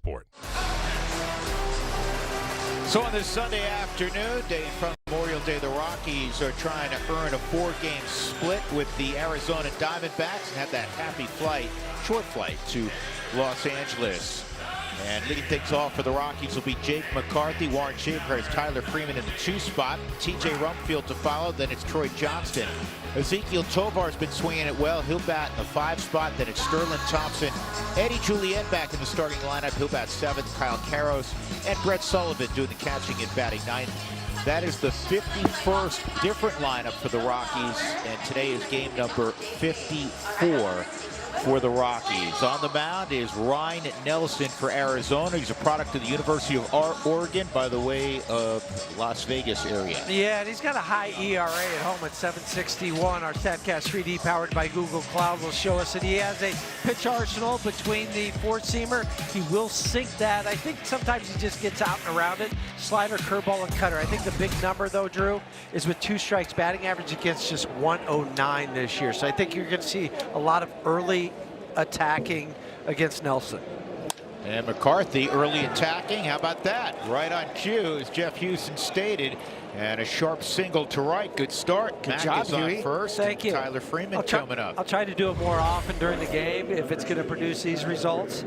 sport. So on this Sunday afternoon, day from Memorial Day, the Rockies are trying to earn a 4-game split with the Arizona Diamondbacks and have that happy flight, short flight to Los Angeles. And leading things off for the Rockies will be Jake McCarthy. Warren Schaefer has Tyler Freeman in the 2 spot. TJ Rumfield to follow. Then it's Troy Johnston. Ezekiel Tovar's been swinging it well. He'll bat in the 5 spot. Then it's Sterling Thompson. Eddie Juliette back in the starting lineup. He'll bat 7th. Kyle Karros and Brett Sullivan doing the catching and batting 9th. That is the 51st different lineup for the Rockies. And today is game number 54. For the Rockies. On the mound is Ryan Nelson for Arizona. He's a product of the University of Oregon, by the way of Las Vegas area. Yeah, and he's got a high ERA at home at 7.61. Our StatCast 3D powered by Google Cloud will show us that he has a pitch arsenal between the 4-seamer. He will sink that. I think sometimes he just gets out and around it. Slider, curveball, and cutter. I think the big number, though, Drew, is with 2 strikes, batting average against just 109 this year. So I think you're going to see a lot of early attacking against Nelson. And McCarthy early attacking. How about that? Right on cue, as Jeff Houston stated. And a sharp single to right. Good start. Good Mac job, is on Huey. first. Thank you. Tyler Freeman coming up. I'll try to do it more often during the game if it's going to produce these results.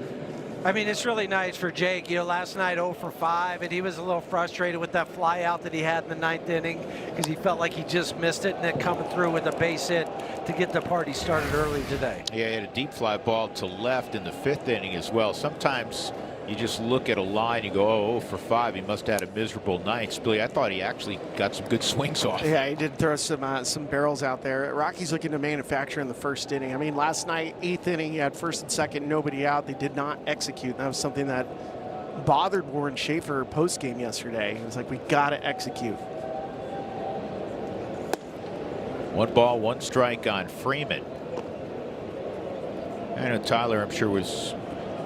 I mean, it's really nice for Jake. You know, last night 0 for 5, and he was a little frustrated with that fly out that he had in the 9th inning because he felt like he just missed it, and then coming through with a base hit to get the party started early today. Yeah, he had a deep fly ball to left in the 5th inning as well. Sometimes you just look at a line, you go, oh, 0 for 5. He must have had a miserable night. Billy, I thought he actually got some good swings off. Yeah, he did throw some barrels out there. Rockies looking to manufacture in the 1st inning. I mean, last night, 8th inning, he had 1st and 2nd, nobody out. They did not execute. That was something that bothered Warren Schaefer post-game yesterday. He was like, we got to execute. 1 ball, 1 strike on Freeman. I know Tyler, I'm sure, was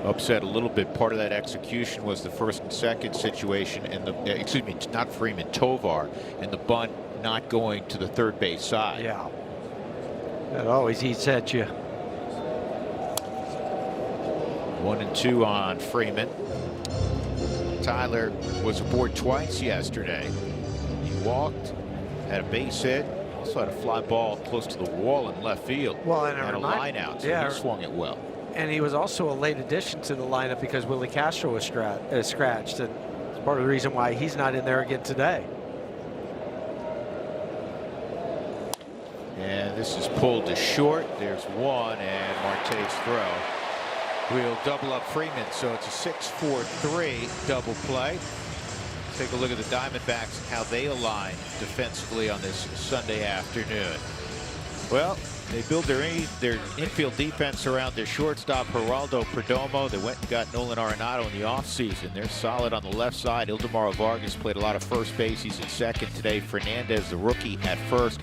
upset a little bit. Part of that execution was the 1st and 2nd situation, and the excuse me, not Freeman, Tovar, and the bunt not going to the 3rd base side. Yeah, that always eats at you. 1 and 2 on Freeman. Tyler was aboard twice yesterday. He walked, had a base hit, also had a fly ball close to the wall in left field. Well, and a line out, so he swung it well. And he was also a late addition to the lineup because Willie Castro was scratched, and it's part of the reason why he's not in there again today. And this is pulled to short. There's 1, and Marte's throw. We'll double up Freeman, so it's a 6-4-3 double play. Take a look at the Diamondbacks and how they align defensively on this Sunday afternoon. Well, they build their infield defense around their shortstop, Geraldo Perdomo. They went and got Nolan Arenado in the offseason. They're solid on the left side. Ildemaro Vargas played a lot of first base. He's in 2nd today. Fernandez, the rookie, at 1st.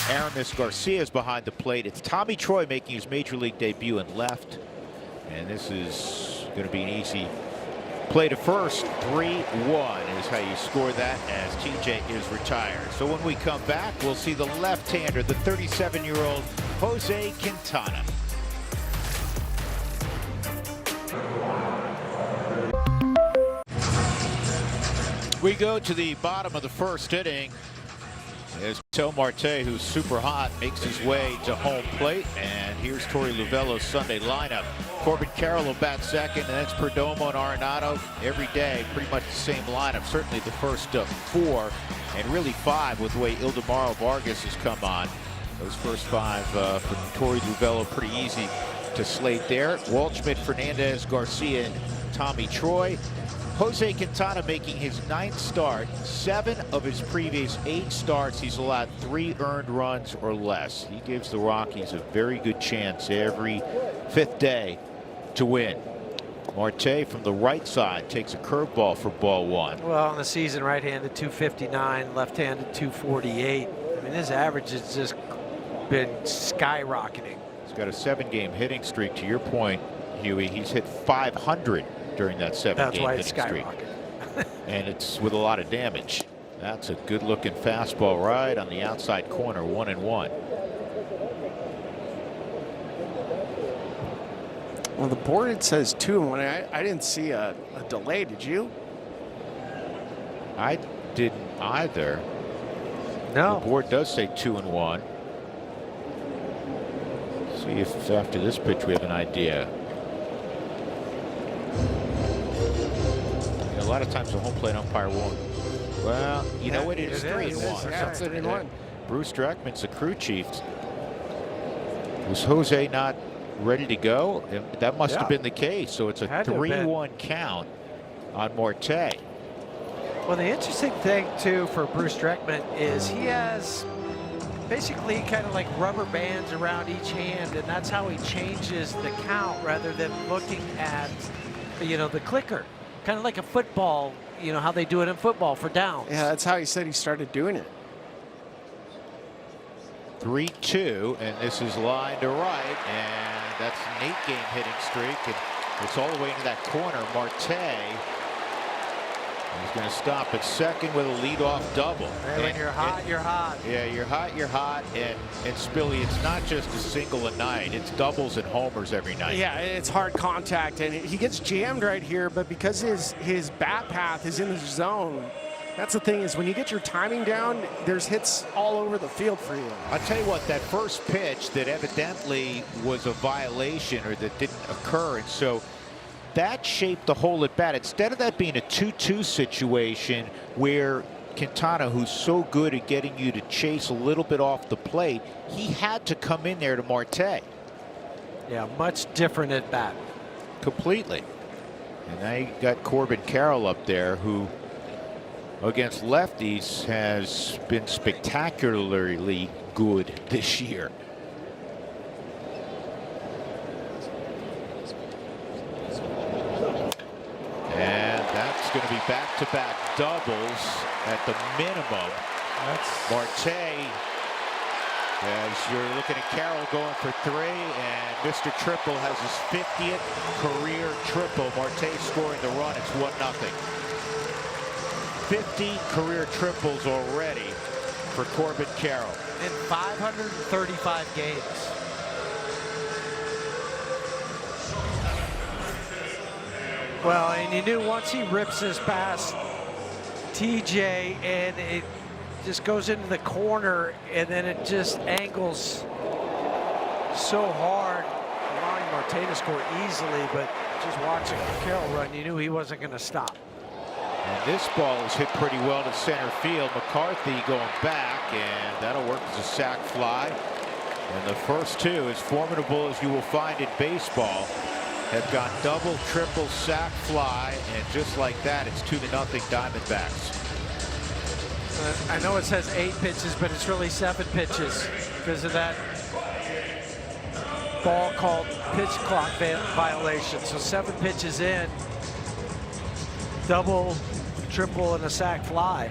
Aramis Garcia is behind the plate. It's Tommy Troy making his major league debut in left. And this is going to be an easy play to first. 3-1 is how you score that as TJ is retired. So when we come back, we'll see the left-hander, the 37-year-old Jose Quintana. We go to the bottom of the 1st inning as Tel Marte, who's super hot, makes his way to home plate. And here's Torey Luvello's Sunday lineup. Corbin Carroll will bat 2nd, and that's Perdomo and Arenado every day. Pretty much the same lineup. Certainly the first 4, and really 5 with the way Ildemaro Vargas has come on. Those first 5 for Torey Luvello, pretty easy to slate there. Waldschmidt, Fernandez, Garcia, and Tommy Troy. Jose Quintana making his 9th start. 7 of his previous 8 starts, he's allowed 3 earned runs or less. He gives the Rockies a very good chance every 5th day to win. Marte from the right side takes a curveball for ball 1. Well, on the season, right-handed 259, left-handed 248. I mean, his average has just been skyrocketing. He's got a 7-game hitting streak. To your point, Huey, he's hit 500 during that 7-game hitting streak. And it's with a lot of damage. That's a good-looking fastball right on the outside corner, 1-1. Well, the board says 2-1. I didn't see a delay. Did you? I didn't either. No. The board does say 2-1. See if after this pitch we have an idea. A lot of times the home plate umpire won't. Well, you know what? It is 3-1. Yeah, it's 3-1. Bruce Dreckman's the crew chief. Was Jose not ready to go? That must have been the case. So it's a 3-1 count on Marte. Well, the interesting thing, too, for Bruce Dreckman is he has basically kind of like rubber bands around each hand, and that's how he changes the count rather than looking at, you know, the clicker. Kind of like a football, you know, how they do it in football for downs. Yeah, that's how he said he started doing it. 3-2, and this is line to right, and that's an 8-game hitting streak, and it's all the way into that corner. Marte is going to stop at second with a leadoff double. And when you're hot, you're hot. Yeah, you're hot, and Spilly, it's not just a single a night, it's doubles and homers every night. Yeah, it's hard contact, and he gets jammed right here, but because his bat path is in the zone, that's the thing, is when you get your timing down, there's hits all over the field for you. I'll tell you what, that first pitch that evidently was a violation or that didn't occur, and so that shaped the hole at bat. Instead of that being a 2-2 situation where Quintana, who's so good at getting you to chase a little bit off the plate, he had to come in there to Marte. Yeah, much different at bat. Completely. And now you got Corbin Carroll up there, who against lefties has been spectacularly good this year. And that's going to be back-to-back doubles at the minimum. Marte, as you're looking at Carroll going for 3, and Mr. Triple has his 50th career triple. Marte scoring the run. It's 1-0. 50 career triples already for Corbin Carroll. In 535 games. Well, and you knew once he rips this past TJ and it just goes into the corner and then it just angles so hard, allowing Marte to score easily, but just watching Carroll run, you knew he wasn't going to stop. And this ball is hit pretty well to center field. McCarthy going back, and that'll work as a sac fly. And the first two, as formidable as you will find in baseball, have gone double, triple, sac fly, and just like that, it's 2-0 Diamondbacks. I know it says 8 pitches, but it's really 7 pitches because of that ball called pitch clock violation. So 7 pitches in, double, triple, and a sac fly.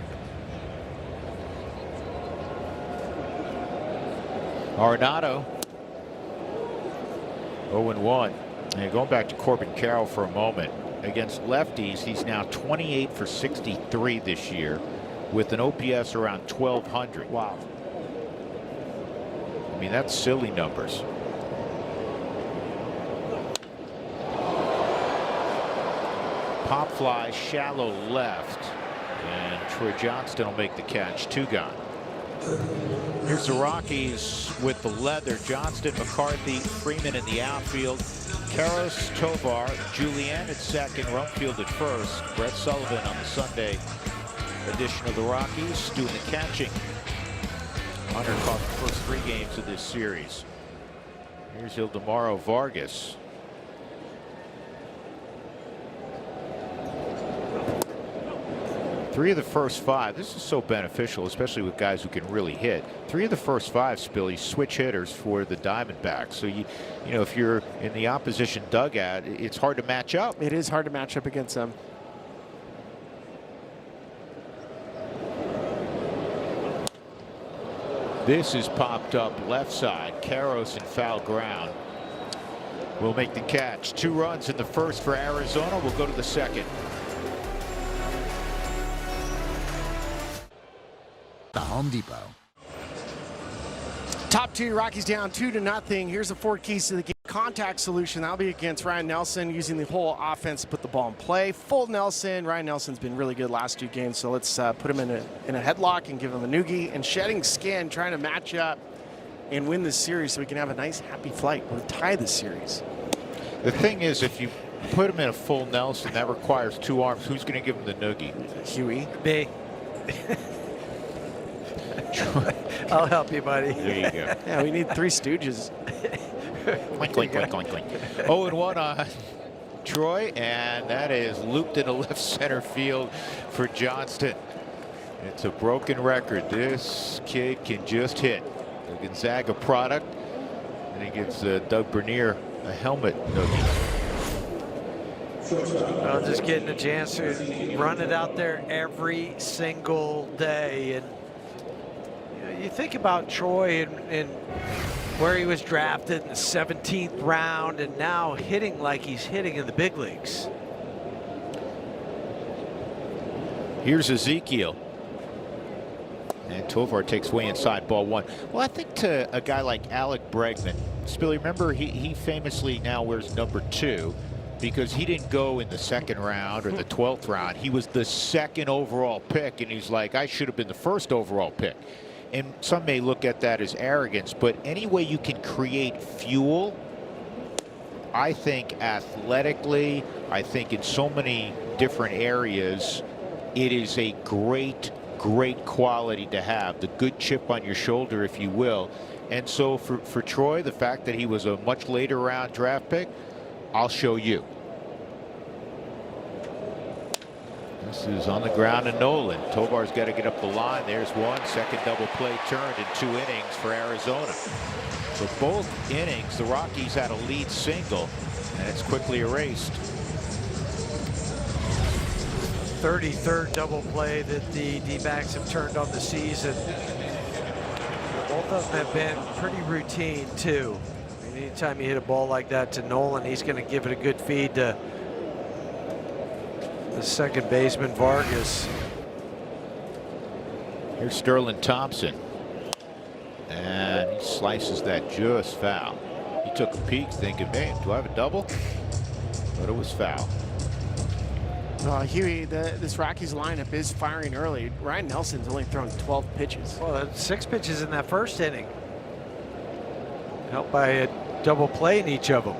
Arenado, 0-1. And going back to Corbin Carroll for a moment, against lefties, he's now 28 for 63 this year with an OPS around 1,200. Wow. I mean, that's silly numbers. Pop fly, shallow left, and Troy Johnston will make the catch. 2 gone. Here's the Rockies with the leather. Johnston, McCarthy, Freeman in the outfield. Karros, Tovar, Julian at second, Rumfield at first. Brett Sullivan on the Sunday edition of the Rockies doing the catching. Hunter caught the first 3 games of this series. Here's Ildemaro Vargas. Three of the first 5. This is so beneficial, especially with guys who can really hit. 3 of the first 5, Spilly, switch hitters for the Diamondbacks. So you know, if you're in the opposition dugout, it's hard to match up. It is hard to match up against them. This is popped up left side. Karros in foul ground will make the catch. 2 runs in the first for Arizona. We'll go to the second. The Home Depot. Top 2, Rockies down 2-0. Here's the 4 keys to the game. contact solution. That'll be against Ryan Nelson, using the whole offense to put the ball in play. Full Nelson. Ryan Nelson's been really good last 2 games, so let's put him in a headlock and give him a noogie. And Shedding Skin, trying to match up and win this series so we can have a nice happy flight or tie this series. The thing is, if you put him in a full Nelson, that requires 2 arms. Who's going to give him the noogie? Huey. Me. I'll help you, buddy. There you go. Yeah, we need 3 Stooges. Clink, clink, clink, clink, clink. 0-1 on Troy, and that is looped into left center field for Johnston. It's a broken record. This kid can just hit. The Gonzaga product, and he gives Doug Bernier a helmet noogie. Well, just getting a chance to run it out there every single day. And you think about Troy and where he was drafted in the 17th round, and now hitting like he's hitting in the big leagues. Here's Ezekiel. And Tovar takes way inside, ball 1. Well, I think to a guy like Alec Bregman, Spilly, remember he famously now wears number 2 because he didn't go in the 2nd round or the 12th round. He was the 2nd overall pick, and he's like, I should have been the 1st overall pick. And some may look at that as arrogance, but any way you can create fuel, I think athletically, I think in so many different areas, it is a great quality to have, the good chip on your shoulder, if you will. And so for Troy, the fact that he was a much later round draft pick, I'll show you. This is on the ground to Nolan. Tovar's got to get up the line. There's 1. Second double play turned in 2 innings for Arizona. So both innings, the Rockies had a lead single, and it's quickly erased. 33rd double play that the D-backs have turned on the season. Both of them have been pretty routine, too. I mean, anytime you hit a ball like that to Nolan, he's going to give it a good feed to the second baseman, Vargas. Here's Sterling Thompson. And he slices that just foul. He took a peek thinking, man, do I have a double? But it was foul. Huey, this Rockies lineup is firing early. Ryan Nelson's only thrown 12 pitches. Well, that's 6 pitches in that first inning. Helped by a double play in each of them.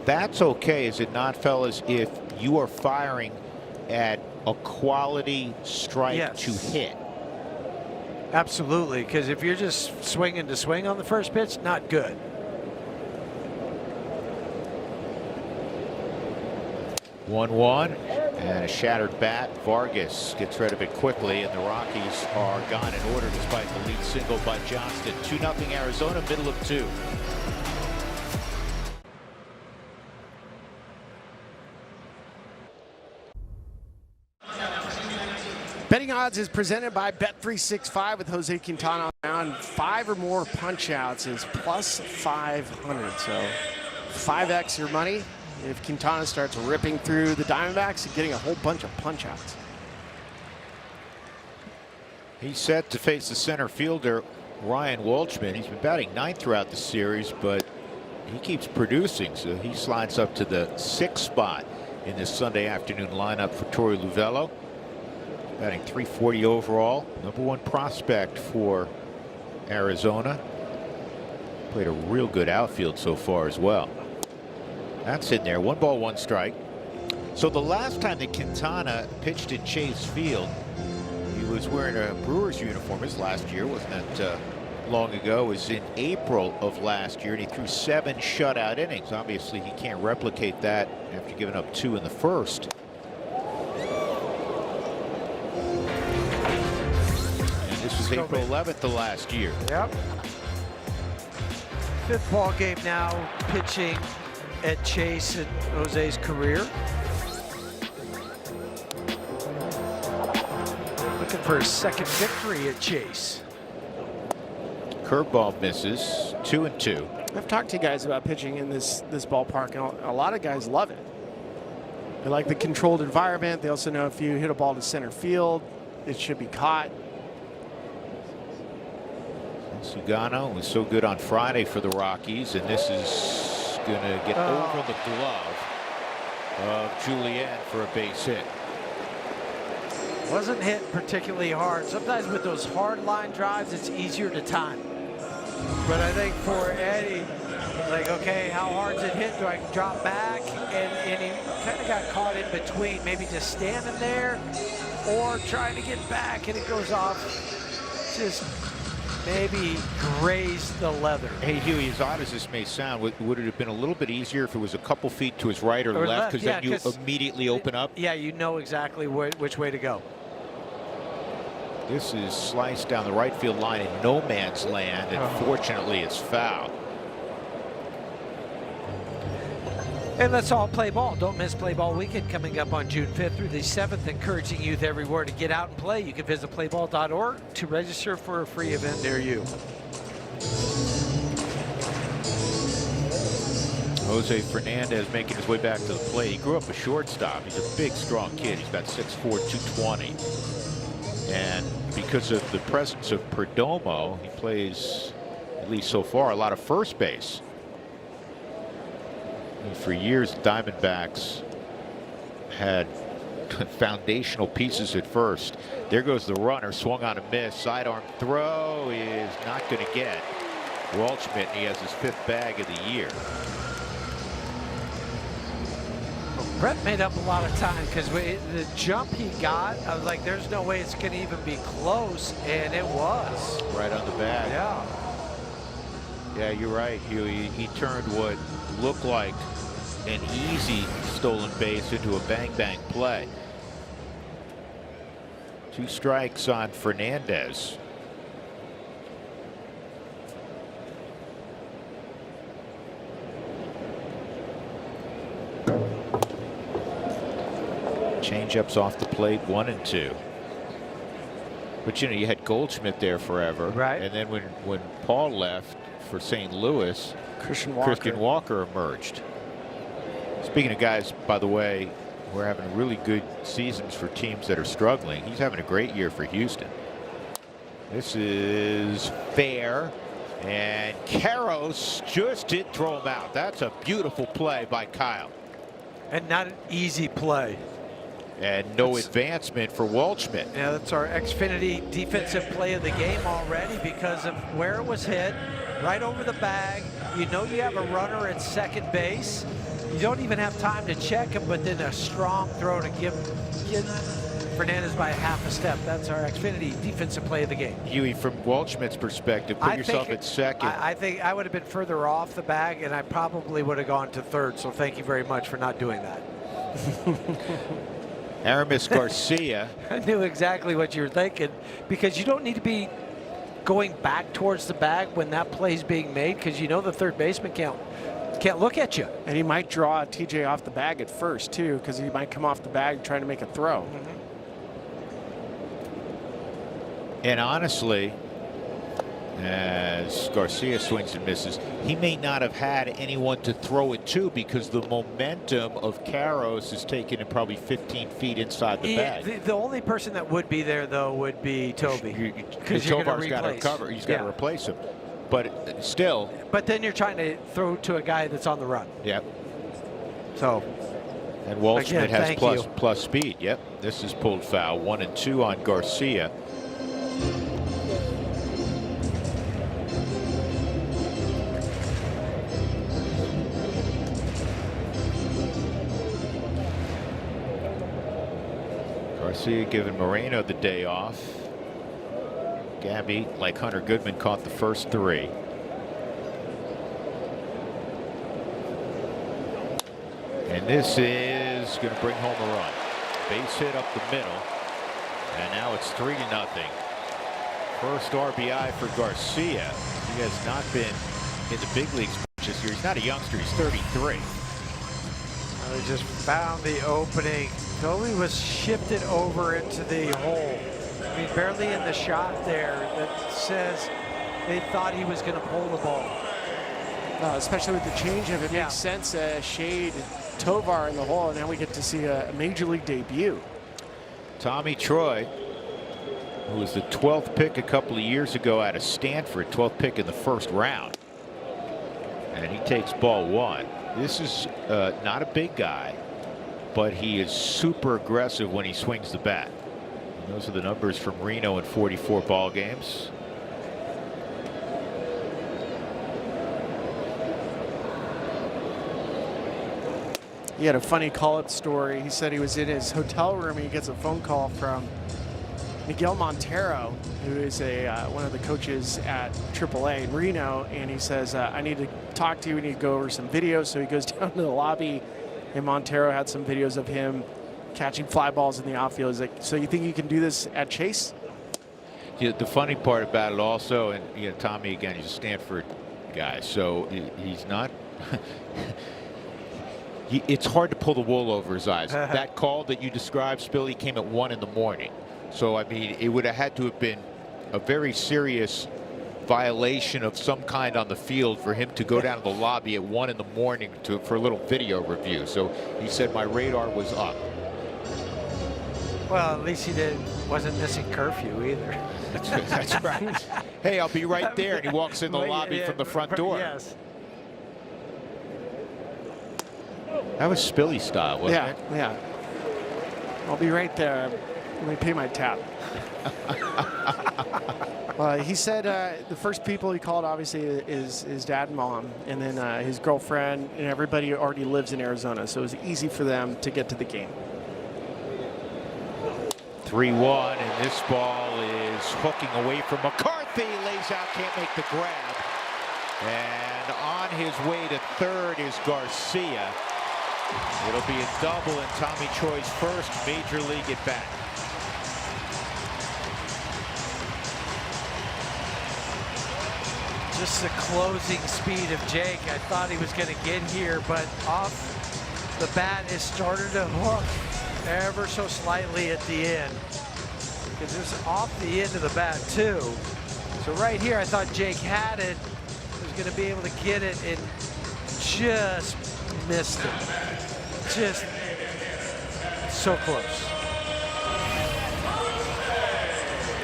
That's okay, is it not, fellas, if you are firing at a quality strike to hit? Absolutely, because if you're just swinging to swing on the first pitch, not good. One and a shattered bat. Vargas gets rid of it quickly, and the Rockies are gone in order despite the lead single by Johnston. 2-0 Arizona, middle of 2. Betting Odds is presented by Bet365 with Jose Quintana on 5 or more punch outs is plus 500. So 5x your money if Quintana starts ripping through the Diamondbacks and getting a whole bunch of punch outs. He's set to face the center fielder, Ryan Walchman. He's been batting 9th throughout the series, but he keeps producing, so he slides up to the 6th spot in this Sunday afternoon lineup for Torey Luvello. Batting .340 overall, #1 prospect for Arizona. Played a real good outfield so far as well. That's in there. 1 ball, 1 strike. So the last time that Quintana pitched at Chase Field, he was wearing a Brewers uniform. His last year, wasn't that long ago? It was in April of last year, and he threw 7 shutout innings. Obviously, he can't replicate that after giving up 2 in the first. This was April 11th of last year. Yep. 5th ball game now, pitching at Chase in Jose's career. Looking for his 2nd victory at Chase. Curveball misses. 2-2. I've talked to you guys about pitching in this ballpark, and a lot of guys love it. They like the controlled environment. They also know if you hit a ball to center field, it should be caught. Sugano was so good on Friday for the Rockies, and this is going to get over the glove of Julian for a base hit. Wasn't hit particularly hard. Sometimes with those hard line drives, it's easier to time. But I think for Eddie, like, okay, how hard's it hit? Do I drop back? And he kind of got caught in between, maybe just standing there or trying to get back, and it goes off. Just maybe grazed the leather. Hey, Huey, as odd as this may sound, would it have been a little bit easier if it was a couple feet to his right or left? Because then you immediately open up? Yeah, you know exactly which way to go. This is sliced down the right field line in no man's land, and fortunately it's foul. And let's all play ball. Don't miss Play Ball Weekend coming up on June 5th through the 7th, encouraging youth everywhere to get out and play. You can visit playball.org to register for a free event near you. Jose Fernandez making his way back to the plate. He grew up a shortstop. He's a big, strong kid. He's about 6'4", 220. And because of the presence of Perdomo, he plays, at least so far, a lot of first base. And for years, Diamondbacks had foundational pieces at first. There goes the runner, swung on a miss. Sidearm throw is not going to get Waldschmidt, and he has his 5th bag of the year. Brett made up a lot of time because the jump he got, I was like, there's no way it's going to even be close, and it was. Right on the bag. Yeah. Yeah, you're right, Huey. He turned what looked like an easy stolen base into a bang-bang play. 2 strikes on Fernandez. Change-ups off the plate, 1 and 2. But you know, you had Goldschmidt there forever, right? And then when Paul left for St. Louis, Christian Walker emerged. Speaking of guys, by the way, we're having really good seasons for teams that are struggling. He's having a great year for Houston. This is fair, and Karros just did throw him out. That's a beautiful play by Kyle. And not an easy play. And no advancement for Waldschmidt. Yeah, that's our Xfinity defensive play of the game already because of where it was hit, right over the bag. You know you have a runner at second base. You don't even have time to check him, but then a strong throw to give Fernandez by half a step. That's our Xfinity defensive play of the game. Huey, from Waldschmidt's perspective, put yourself at second. I think I would have been further off the bag, and I probably would have gone to third. So thank you very much for not doing that. Aramis Garcia. I knew exactly what you were thinking, because you don't need to be going back towards the bag when that play's being made, because you know the third baseman can't look at you. And he might draw TJ off the bag at first too, because he might come off the bag trying to make a throw. And honestly, as Garcia swings and misses, he may not have had anyone to throw it to, because the momentum of Karros is taking him probably 15 feet inside the bag. The only person that would be there, though, would be Toby. Because Tovar's got to recover. He's got to replace him. But still. But then you're trying to throw to a guy that's on the run. Yep. So. And Waldschmidt has plus speed. Yep. This is pulled foul. 1 and 2 on Garcia. Garcia giving Moreno the day off. Gabby, like Hunter Goodman, caught the first 3. And this is going to bring home a run. Base hit up the middle. And now it's 3-0. First RBI for Garcia. He has not been in the big leagues this year. He's not a youngster. He's 33. They just found the opening. Toby was shifted over into the hole. I mean, barely in the shot there. That says they thought he was going to pull the ball. Especially with the changeup, it makes sense. Shade Tovar in the hole, and now we get to see a major league debut. Tommy Troy who was the 12th pick a couple of years ago out of Stanford, 12th pick in the first round. And he takes ball one. This is not a big guy, but he is super aggressive when he swings the bat. And those are the numbers from Reno in 44 ball games. He had a funny call-up story. He said he was in his hotel room and he gets a phone call from Miguel Montero, who is one of the coaches at AAA in Reno, and he says, I need to talk to you. We need to go over some videos. So he goes down to the lobby, and Montero had some videos of him catching fly balls in the outfield. He's like, so you think you can do this at Chase? Yeah, the funny part about it also, and you know, Tommy, again, he's a Stanford guy, so he's not it's hard to pull the wool over his eyes. That call that you described, Spilly, came at 1 in the morning. So, I mean, it would have had to have been a very serious violation of some kind on the field for him to go down to the lobby at 1 in the morning for a little video review. So he said my radar was up. Well, at least he wasn't missing curfew either. That's right. Hey, I'll be right there. And he walks in the lobby from the front door. Yes. That was Spilly style, wasn't it? Yeah. I'll be right there. Let me pay my tab. He said the first people he called, obviously, is his dad and mom, and then his girlfriend, and everybody already lives in Arizona, so it was easy for them to get to the game. 3-1, and this ball is hooking away from McCarthy. Lays out, can't make the grab. And on his way to third is Garcia. It'll be a double in Tommy Troy's first major league at bat. Just the closing speed of Jake. I thought he was going to get here, but off the bat it started to hook ever so slightly at the end. Because it was off the end of the bat too. So right here I thought Jake had it. He was going to be able to get it and just missed it. Just so close.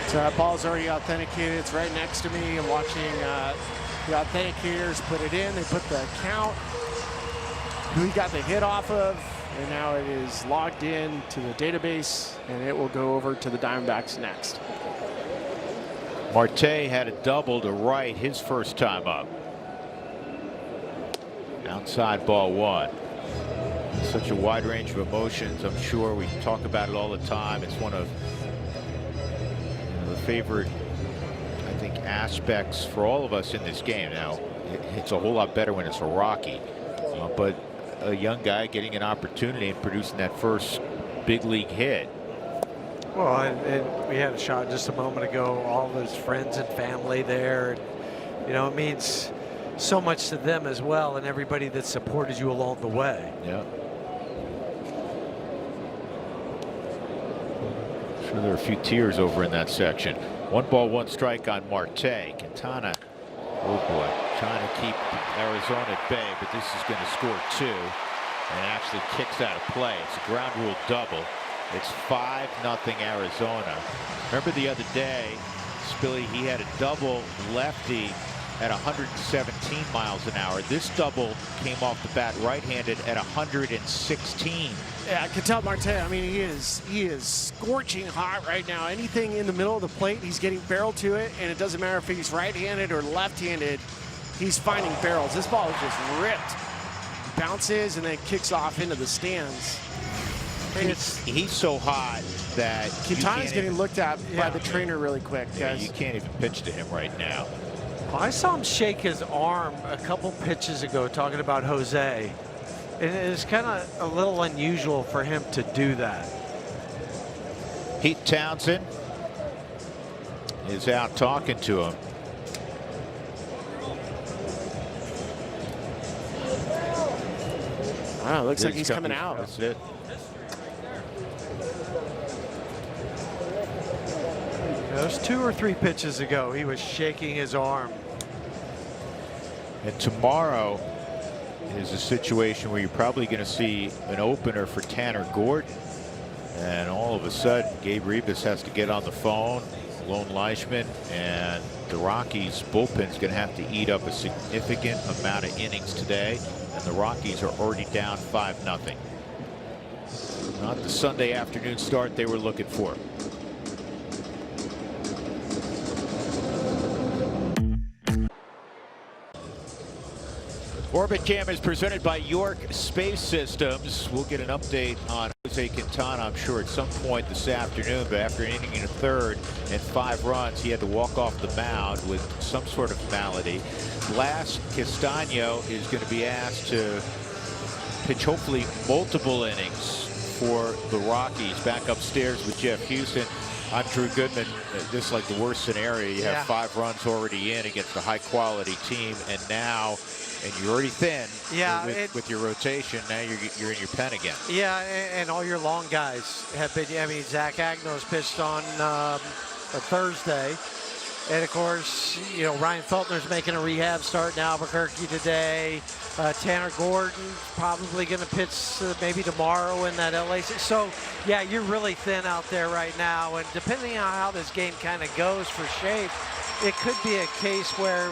So that ball's already authenticated. It's right next to me. I'm watching the authenticators put it in. They put the count, who he got the hit off of, and now it is logged in to the database, and it will go over to the Diamondbacks next. Marte had a double to right his first time up. Outside ball one. Such a wide range of emotions. I'm sure we talk about it all the time. It's one of the favorite, I think, aspects for all of us in this game. Now, it's a whole lot better when it's a Rocky, but a young guy getting an opportunity and producing that first big league hit. Well, and we had a shot just a moment ago. All of his friends and family there. And, you know, it means so much to them as well, and everybody that supported you along the way. Yeah. Sure, there are a few tears over in that section. 1 ball, 1 strike on Marte. Quintana, oh boy, trying to keep Arizona at bay, but this is going to score 2 and actually kicks out of play. It's a ground rule double. It's 5-0 Arizona. Remember the other day, Spilly, he had a double lefty at 117 miles an hour. This double came off the bat right-handed at 116. Yeah, I can tell Marte, I mean, he is scorching hot right now. Anything in the middle of the plate, he's getting barrel to it, and it doesn't matter if he's right-handed or left-handed, he's finding barrels. This ball is just ripped. Bounces and then kicks off into the stands. He's so hot that Quintana's getting looked at by the trainer really quick, guys. Yeah, you can't even pitch to him right now. Well, I saw him shake his arm a couple pitches ago talking about Jose. And it's kind of a little unusual for him to do that. Pete Townsend is out talking to him. Wow, looks like he's coming out. That's it. Those 2 or 3 pitches ago, he was shaking his arm. And tomorrow is a situation where you're probably going to see an opener for Tanner Gordon. And all of a sudden, Gabe Ribas has to get on the phone, lone Leishman, and the Rockies bullpen's going to have to eat up a significant amount of innings today, and the Rockies are already down 5-0. Not the Sunday afternoon start they were looking for. Orbit Cam is presented by York Space Systems. We'll get an update on Jose Quintana, I'm sure, at some point this afternoon. But after an inning and a third and 5 runs, he had to walk off the mound with some sort of malady. Blas Castaño is going to be asked to pitch hopefully multiple innings for the Rockies. Back upstairs with Jeff Houston. I'm Drew Goodman. This is like the worst scenario. You have 5 runs already in against a high-quality team, and now, and you're already thin. Yeah, with your rotation. Now you're in your pen again. Yeah, and all your long guys have been. I mean, Zach Agnos pitched on a Thursday, and of course, you know, Ryan Feltner's making a rehab start in Albuquerque today. Tanner Gordon probably going to pitch maybe tomorrow in that LA. So, yeah, you're really thin out there right now. And depending on how this game kind of goes for shape, it could be a case where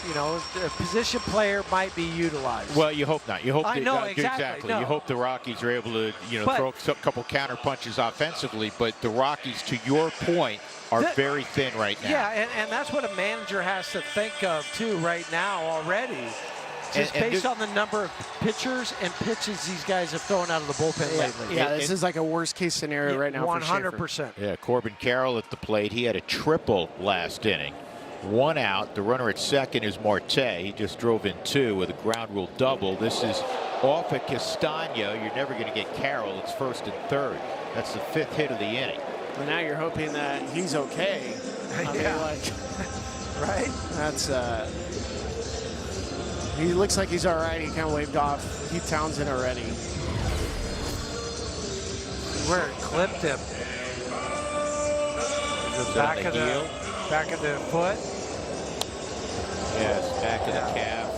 you know, a position player might be utilized. Well, you hope not. You hope. I know, exactly. No. You hope the Rockies are able to, you know, throw a couple counter punches offensively. But the Rockies, to your point, are very thin right now. Yeah, and that's what a manager has to think of too right now already. Just based on the number of pitchers and pitches these guys have thrown out of the bullpen lately. Yeah, this is like a worst-case scenario right now. 100%. Yeah, Corbin Carroll at the plate. He had a triple last inning. 1 out. The runner at second is Marte. He just drove in 2 with a ground rule double. This is off at Castaño. You're never going to get Carroll. It's first and third. That's the 5th hit of the inning. Well, now you're hoping that he's okay. I mean, like, right? That's he looks like he's all right. He kind of waved off Heath Townsend already. Where it clipped him. The back of the foot. Yes, back of the calf.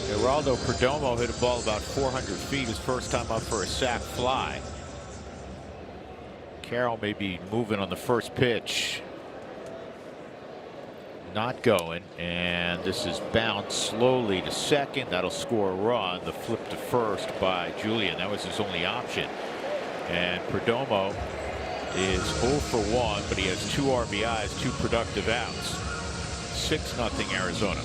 Geraldo Perdomo hit a ball about 400 feet his first time up for a sac fly. Carroll may be moving on the first pitch. Not going, and this is bounced slowly to second. That'll score a run. The flip to first by Julian. That was his only option. And Perdomo is 0 for 1, but he has 2 RBIs, 2 productive outs. 6-0 Arizona.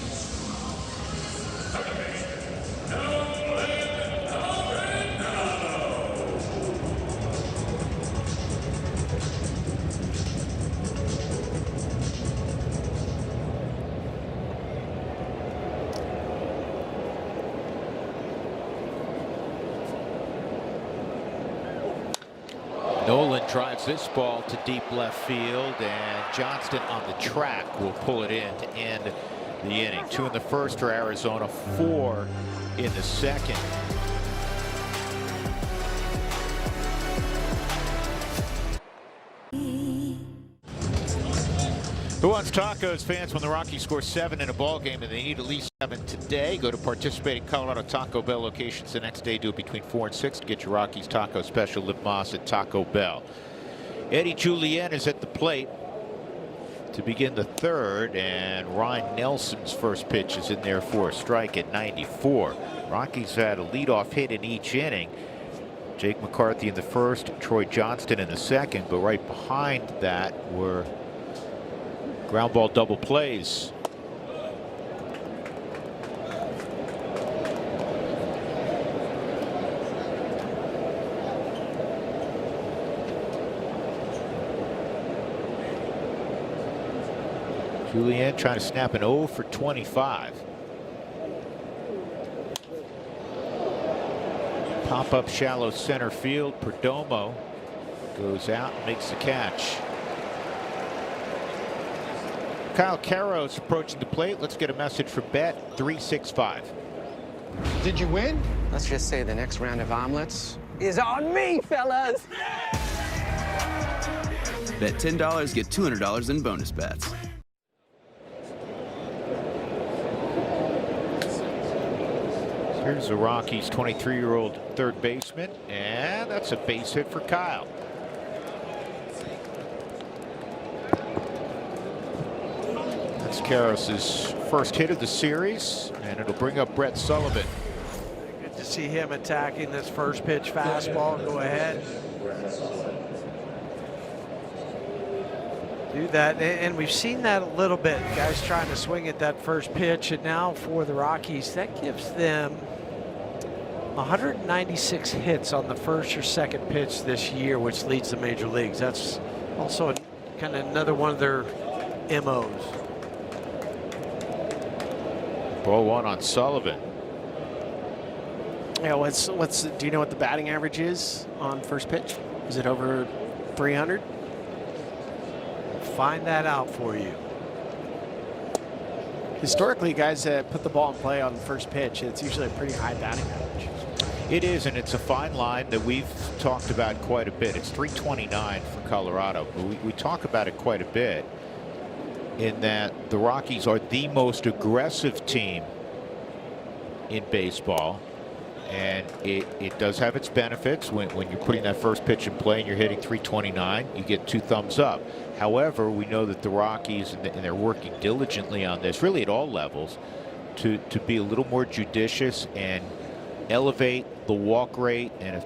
Nolan drives this ball to deep left field, and Johnston on the track will pull it in to end the inning. 2 in the first for Arizona, 4 in the second. Who wants tacos? Fans, when the Rockies score 7 in a ball game and they need at least 7 today, go to participating Colorado Taco Bell locations the next day. Do it between 4 and 6 to get your Rockies taco special. Live Moss at Taco Bell. Eddie Julien is at the plate to begin the third, and Ryan Nelson's first pitch is in there for a strike at 94. Rockies had a leadoff hit in each inning. Jake McCarthy in the first, Troy Johnston in the second, but right behind that were ground ball double plays. Julien trying to snap an 0 for 25. Pop up shallow center field. Perdomo goes out and makes the catch. Kyle Caros approaching the plate. Let's get a message from Bet 365. Did you win? Let's just say the next round of omelets is on me, fellas. Bet $10, get $200 in bonus bets. Here's the Rockies' 23-year-old third baseman, and that's a base hit for Kyle. That's Karros's first hit of the series, and it'll bring up Brett Sullivan. Good to see him attacking this first pitch fastball. Go ahead. Do that, and we've seen that a little bit. Guys trying to swing at that first pitch, and now for the Rockies, that gives them 196 hits on the first or second pitch this year, which leads the major leagues. That's also kind of another one of their MOs. Ball one on Sullivan. Yeah, do you know what the batting average is on first pitch? Is it over 300? Find that out for you. Historically, guys that put the ball in play on the first pitch, it's usually a pretty high batting average. It is, and it's a fine line that we've talked about quite a bit. It's 329 for Colorado, but we talk about it quite a bit in that the Rockies are the most aggressive team in baseball, and it does have its benefits. When you're putting that first pitch in play and you're hitting 329, you get 2 thumbs up. However, we know that the Rockies, and they're working diligently on this, really at all levels, to be a little more judicious and elevate the walk rate. And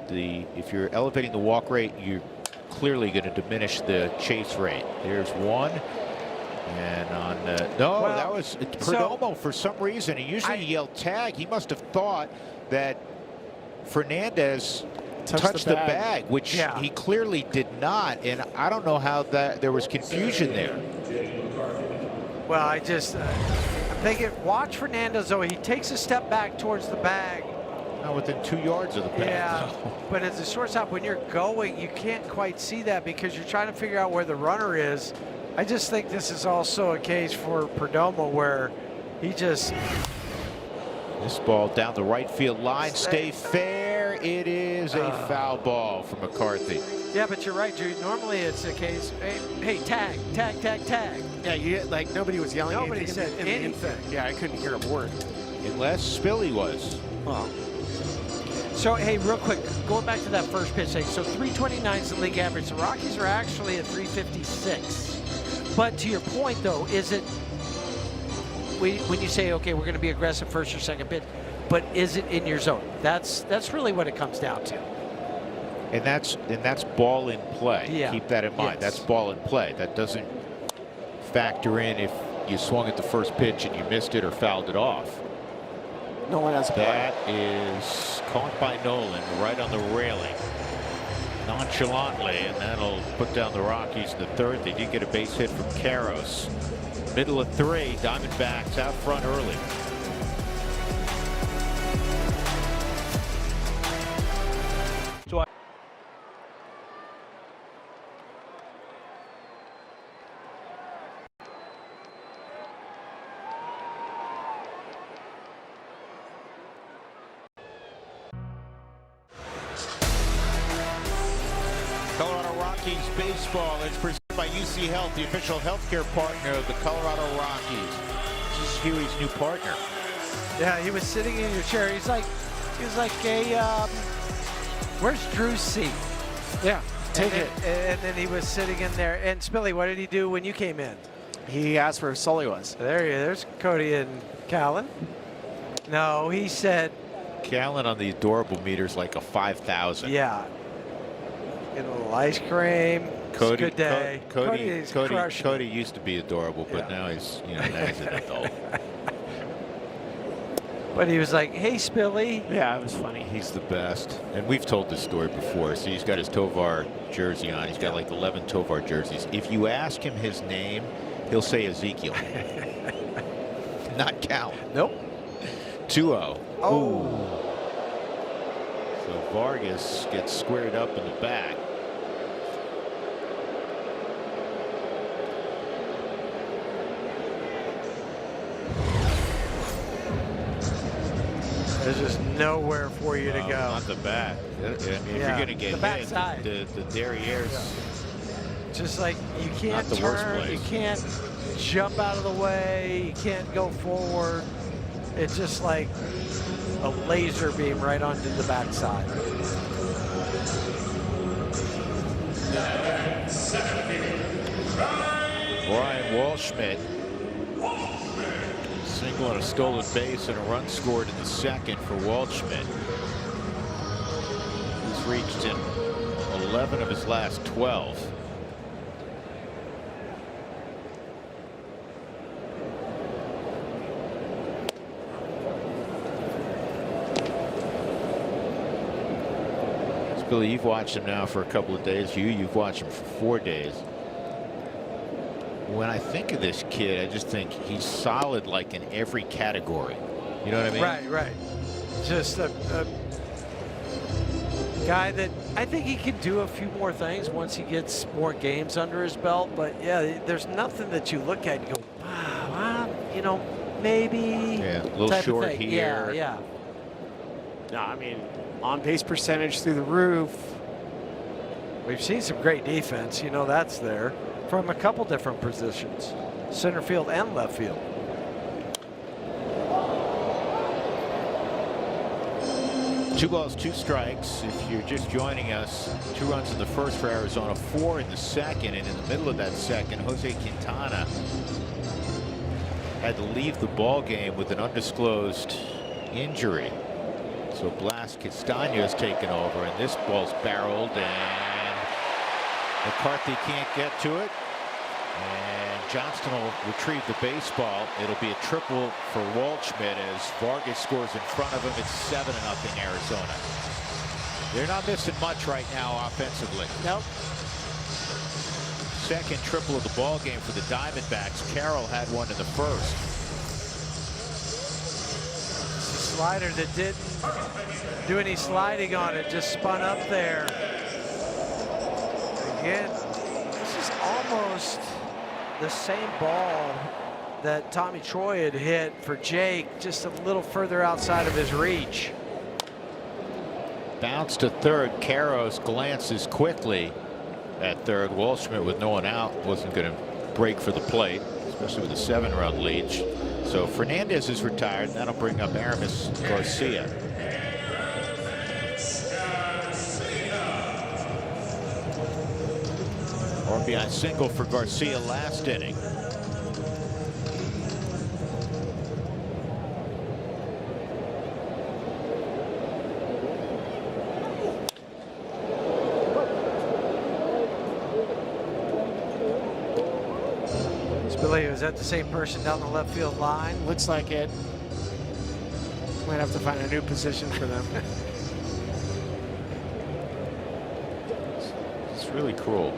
if you're elevating the walk rate, you're clearly going to diminish the chase rate. There's one. And on that was Perdomo for some reason. He usually yelled tag. He must have thought that Fernandez touched the bag, which he clearly did not. And I don't know how there was confusion there. Well, I'm thinking, watch Fernandez, though. He takes a step back towards the bag. Not within 2 yards of the bag. Yeah, but as a shortstop, when you're going, you can't quite see that because you're trying to figure out where the runner is. I just think this is also a case for Perdomo where he just... This ball down the right field line, stay fair. It is a foul ball from McCarthy. Yeah, but you're right, Drew. Normally it's a case, hey, tag. Yeah, nobody was yelling. Nobody said anything. Yeah, I couldn't hear a word. Unless Spilly was. Oh. So, hey, real quick, going back to that first pitch thing. So 329 is the league average. The Rockies are actually at 356. But to your point, though, is it when you say, okay, we're going to be aggressive first or second pitch, but is it in your zone? That's really what it comes down to. And that's ball in play. Yeah. Keep that in mind. That's ball in play. That doesn't factor in if you swung at the first pitch and you missed it or fouled it off. Nolan has a play. That is caught by Nolan right on the railing. Nonchalantly, and that'll put down the Rockies in the third. They did get a base hit from Karros. Middle of 3, Diamondbacks out front early. Colorado Rockies baseball is presented by UC Health, the official healthcare partner of the Colorado Rockies. This is Huey's new partner. Yeah, he was sitting in your chair. He's like where's Drew's seat? Yeah, take it. And then he was sitting in there. And Spilly, what did he do when you came in? He asked where Sully was. There's Cody and Callan. No, he said. Callan on the adorable meter's like a 5,000. Yeah. Get a little ice cream. Cody, good day. Cody used to be adorable, but now he's now he's an adult. But he was like, "Hey, Spilly." Yeah, it was funny. He's the best, and we've told this story before. So he's got his Tovar jersey on. He's got like 11 Tovar jerseys. If you ask him his name, he'll say Ezekiel, not Cal. Nope. 2-0. Oh. So Vargas gets squared up in the back. There's just nowhere for you to go. Not the back. If you're going to get hit, the derriere's just like you can't not the worst turn, place. you can't jump out of the way, you can't go forward. It's just like a laser beam right onto the backside. Ryan Waldschmidt. Single and a stolen base and a run scored in the second for Waldschmidt. He's reached in 11 of his last 12. Billy, you've watched him now for a couple of days. You've watched him for 4 days. When I think of this kid, I just think he's solid, like in every category. You know what I mean? Right, right. Just a guy that I think he can do a few more things once he gets more games under his belt. But yeah, there's nothing that you look at and go, wow, you know, maybe. Yeah, a little short here. Yeah, yeah. No, I mean, on base percentage through the roof. We've seen some great defense. You know, that's there from a couple different positions, center field and left field. Two balls, two strikes. If you're just joining us, 2 runs in the first for Arizona, 4 in the second, and in the middle of that second, Jose Quintana had to leave the ball game with an undisclosed injury. So Blas Castaño's taken over, and this ball's barreled, and McCarthy can't get to it. And Johnston will retrieve the baseball. It'll be a triple for Waldschmidt as Vargas scores in front of him. It's 7-0 Arizona. They're not missing much right now offensively. Nope. Second triple of the ball game for the Diamondbacks. Carroll had one in the first. Slider that didn't do any sliding on it, just spun up there. Again, this is almost the same ball that Tommy Troy had hit for Jake, just a little further outside of his reach. Bounce to third. Karros glances quickly at third. Waldschmidt with no one out wasn't going to break for the plate, especially with a 7-run lead. So Fernandez is retired. That'll bring up Aramis Garcia. RBI single for Garcia last inning. Billy, was that the same person down the left field line? Looks like it. Might have to find a new position for them. It's really cruel.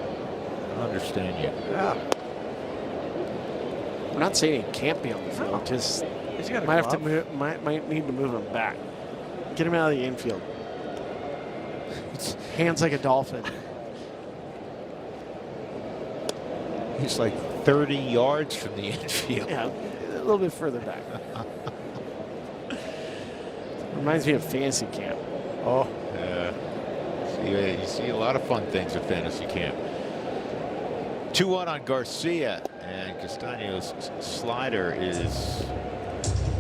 I understand you. Yeah. I'm not saying he can't be on the field. Just He's got a might have to glove. move. Might need to move him back. Get him out of the infield. Hands like a dolphin. He's like 30 yards from the infield. Yeah, a little bit further back. Reminds me of fantasy camp. Oh, yeah. You see a lot of fun things at fantasy camp. 2-1 on Garcia, and Castaño's slider is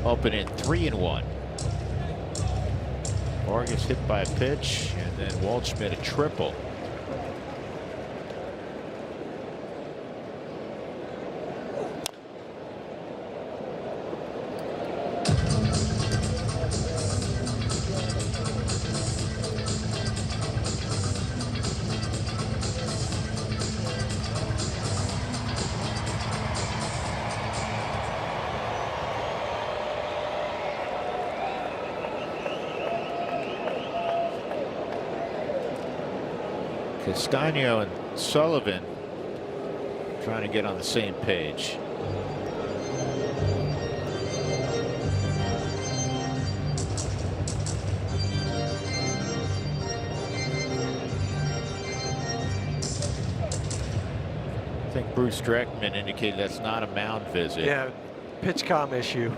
up and in. 3-1. Vargas hit by a pitch, and then Waldschmidt a triple. Castaño and Sullivan trying to get on the same page. I think Bruce Dreckman indicated that's not a mound visit. Yeah, pitch comm issue.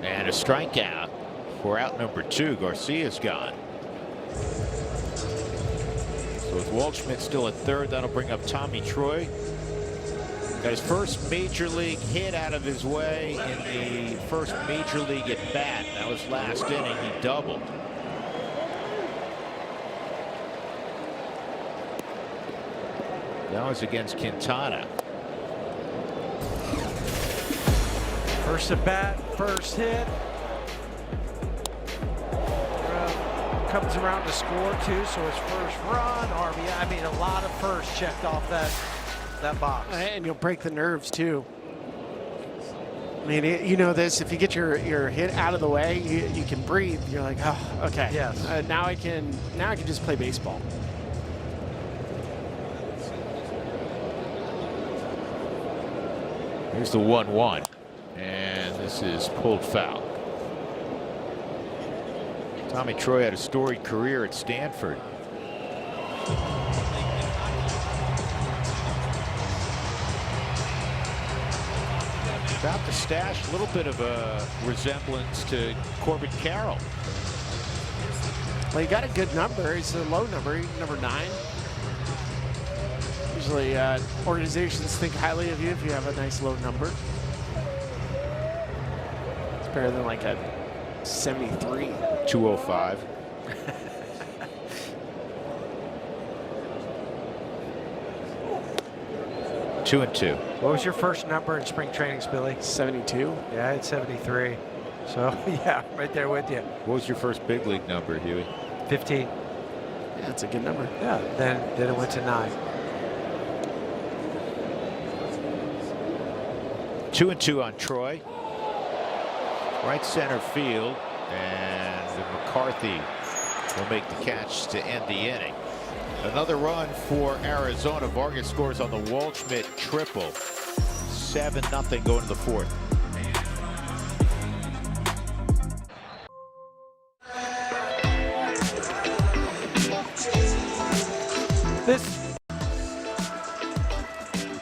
And a strikeout for out number 2. Garcia's gone. So with Waldschmidt still at third. That'll bring up Tommy Troy. Got his first major league hit out of his way in the first major league at bat. That was last inning. He doubled. That was against Quintana. First at bat, first hit. Comes around to score too, so his first run, RBI. I mean, a lot of firsts checked off that box. And you'll break the nerves too. I mean, you know this. If you get your hit out of the way, you can breathe. You're like, oh, okay. Yes. Now I can just play baseball. Here's the 1-1, and this is pulled foul. Tommy Troy had a storied career at Stanford. About the stash, a little bit of a resemblance to Corbin Carroll. Well, he got a good number. It's a low number, number 9. Usually organizations think highly of you if you have a nice low number. It's better than like a 73. 205. Two and two. What was your first number in spring training, Billy? 72. Yeah, I had 73. So, yeah, right there with you. What was your first big league number, Huey? 15. Yeah, that's a good number. Yeah, then it went to 9. 2 and 2 on Troy. Right center field, and McCarthy will make the catch to end the inning. Another run for Arizona. Vargas scores on the Waldschmidt triple. 7-0 going to the 4th.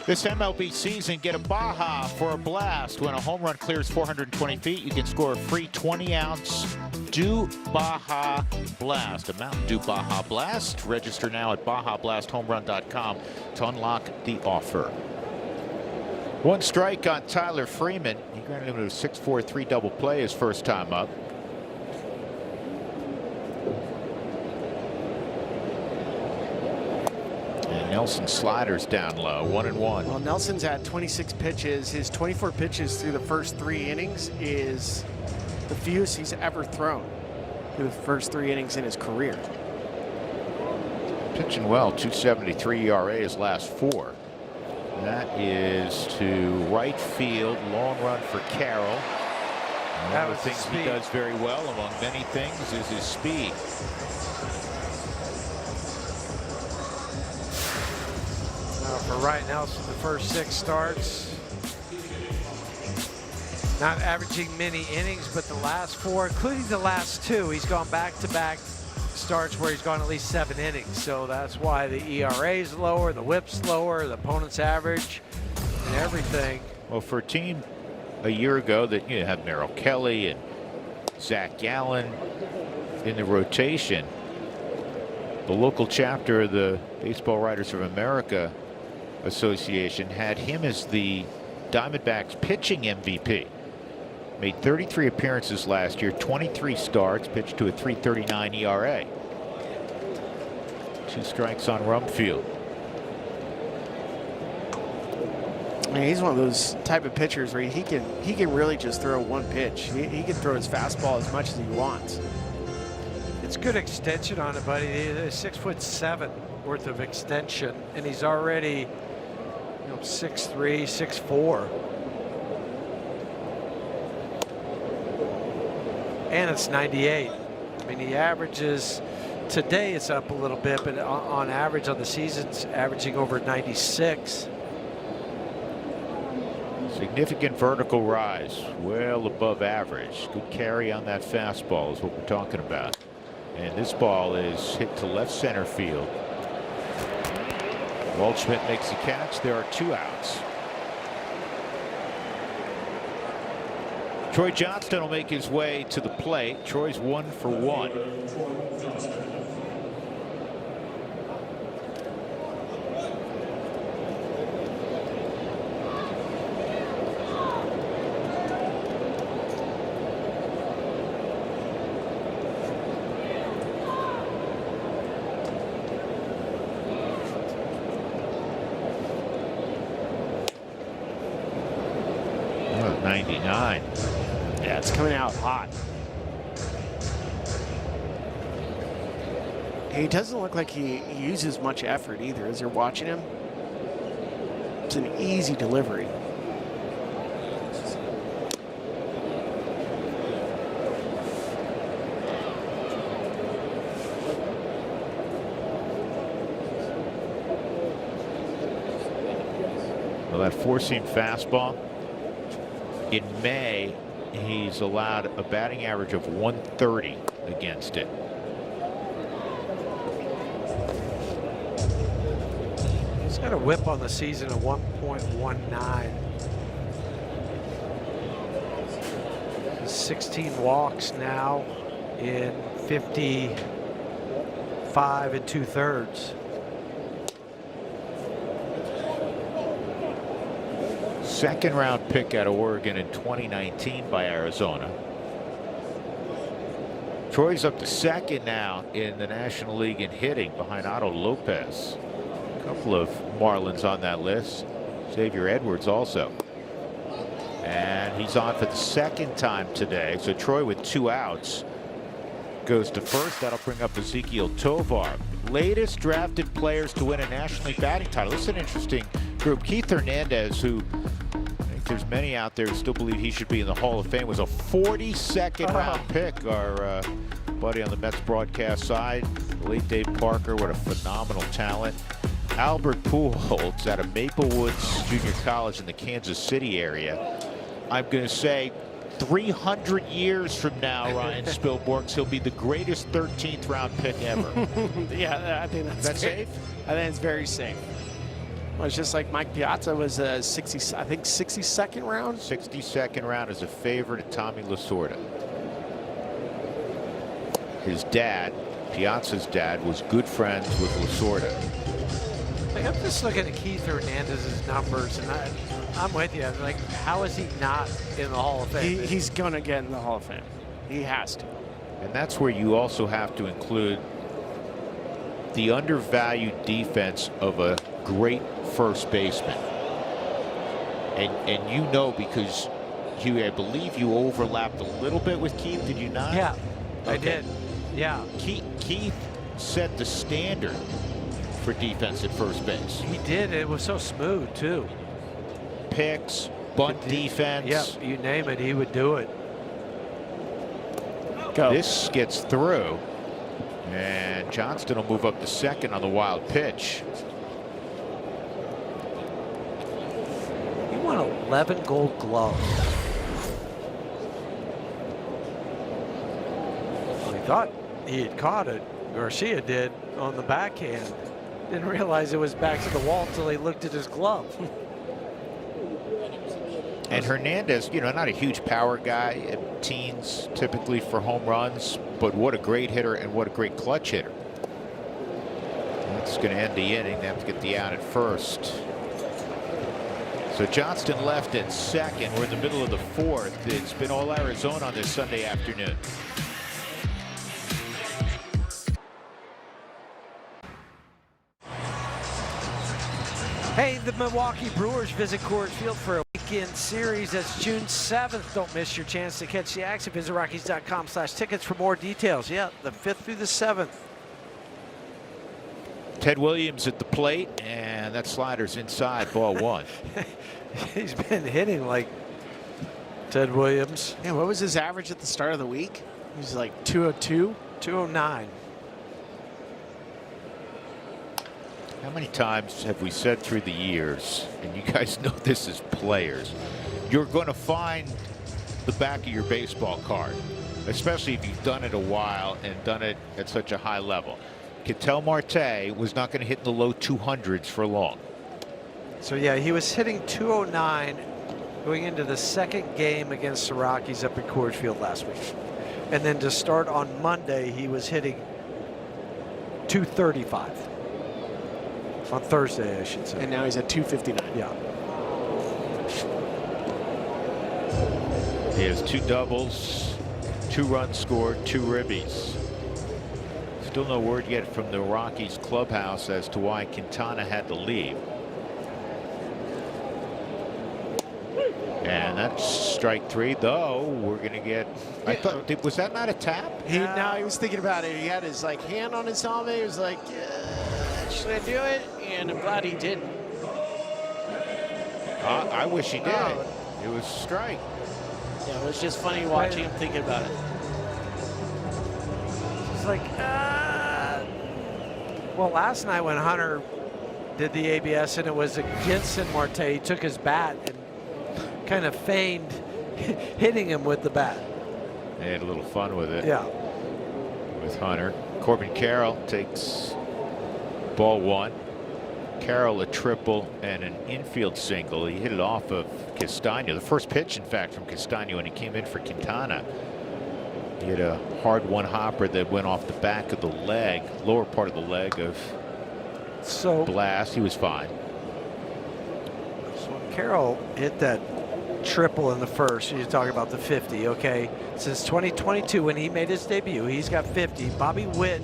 This MLB season, get a Baja for a blast. When a home run clears 420 feet, you can score a free 20-ounce Dew Baja Blast. A Mountain Dew Baja Blast. Register now at BajaBlastHomeRun.com to unlock the offer. 1 strike on Tyler Freeman. He granted him a 6-4-3 double play his first time up. Nelson sliders down low, 1-1. Well, Nelson's had 26 pitches. His 24 pitches through the first 3 innings is the fewest he's ever thrown through the first 3 innings in his career. Pitching well, 2.73 ERA his last 4. That is to right field, long run for Carroll. One of the things he does very well, among many things, is his speed. For Ryan Nelson, the first 6 starts, not averaging many innings, but the last 4, including the last 2, he's gone back-to-back starts where he's gone at least 7 innings. So that's why the ERA is lower, the WHIP's lower, the opponent's average, and everything. Well, for a team a year ago that you have Merrill Kelly and Zach Gallen in the rotation, the local chapter of the Baseball Writers of America Association had him as the Diamondbacks pitching MVP. Made 33 appearances last year, 23 starts, pitched to a 3.39 ERA. 2 strikes on Rumfield. I mean, he's one of those type of pitchers where he can really just throw 1 pitch. He can throw his fastball as much as he wants. It's good extension on it, buddy. He's 6'7" worth of extension, and he's already 6'3", 6'4". And it's 98. I mean, he averages, today it's up a little bit, but on average on the season's averaging over 96. Significant vertical rise, well above average. Good carry on that fastball is what we're talking about. And this ball is hit to left center field. Waldschmidt makes the catch. There are 2 outs. Troy Johnston will make his way to the plate. Troy's 1 for 1. 99. Yeah, it's coming out hot. He doesn't look like he uses much effort either as you're watching him. It's an easy delivery. Well, that four-seam fastball, in May, he's allowed a batting average of 130 against it. He's got a whip on the season of 1.19. 16 walks now in 55 2/3. Second round pick out of Oregon in 2019 by Arizona. Troy's up to second now in the National League in hitting behind Otto Lopez. A couple of Marlins on that list. Xavier Edwards also. And he's on for the second time today. So Troy with 2 outs goes to first. That'll bring up Ezekiel Tovar. Latest drafted players to win a National League batting title. This is an interesting group. Keith Hernandez, who I think there's many out there who still believe he should be in the Hall of Fame, was a 42nd round pick. Our buddy on the Mets broadcast side, the late Dave Parker, what a phenomenal talent. Albert Pujols out of Maple Woods Junior College in the Kansas City area. I'm going to say 300 years from now, Ryan Spilborghs, he'll be the greatest 13th round pick ever. Yeah, I think that's safe. I think it's very safe. Well, it's just like Mike Piazza was a 62nd round. 62nd round as a favorite of Tommy Lasorda. His dad, Piazza's dad, was good friends with Lasorda. Like, I'm just looking at Keith Hernandez's numbers, and I'm with you. Like, how is he not in the Hall of Fame? He's going to get in the Hall of Fame. He has to. And that's where you also have to include the undervalued defense of a great first baseman. And you know, because I believe you overlapped a little bit with Keith, did you not? Yeah, okay. I did. Yeah. Keith set the standard for defense at first base. He did. It was so smooth, too. Picks, bunt defense. Yep, you name it, he would do it. Go. This gets through, and Johnston will move up to second on the wild pitch. He won 11 Gold Gloves. Well, he thought he had caught it. Garcia did on the backhand. Didn't realize it was back to the wall until he looked at his glove. And Hernandez, you know, not a huge power guy at teens typically for home runs, but what a great hitter and what a great clutch hitter. That's going to end the inning. They have to get the out at first. So Johnston left at second. We're in the middle of the fourth. It's been all Arizona on this Sunday afternoon. Hey, the Milwaukee Brewers visit Coors Field for a weekend series. That's June 7th. Don't miss your chance to catch the action. Visit Rockies.com/tickets for more details. Yeah, the 5th through the 7th. Ted Williams at the plate, and that slider's inside, ball one. He's been hitting like Ted Williams. Yeah, what was his average at the start of the week? He was like 202? 209. How many times have we said through the years, and you guys know this as players, you're going to find the back of your baseball card, especially if you've done it a while and done it at such a high level. Ketel Marte was not going to hit in the low 200s for long. So yeah, he was hitting 209 going into the second game against the Rockies up at Coors Field last week. And then to start on Monday, he was hitting 235. On Thursday, I should say. And now he's at 259. Yeah. He has 2 doubles, 2 runs scored, 2 ribbies. Still no word yet from the Rockies clubhouse as to why Quintana had to leave. And that's strike 3, though. We're going to get, I thought, was that not a tap? He was thinking about it. He had his hand on his helmet. He was like, should I do it? And I'm glad he didn't. I wish he did. It was a strike. Yeah, it was just funny watching him thinking about it. It's like, well, last night when Hunter did the ABS and it was against Marte, he took his bat and kind of feigned hitting him with the bat. They had a little fun with it. Yeah. With Hunter. Corbin Carroll takes ball 1. Carroll a triple and an infield single. He hit it off of Castano. The first pitch, in fact, from Castano when he came in for Quintana. He had a hard one hopper that went off the back of the leg, lower part of the leg of Blast. He was fine. So Carroll hit that triple in the first. You're talking about the 50, okay? Since 2022, when he made his debut, he's got 50. Bobby Witt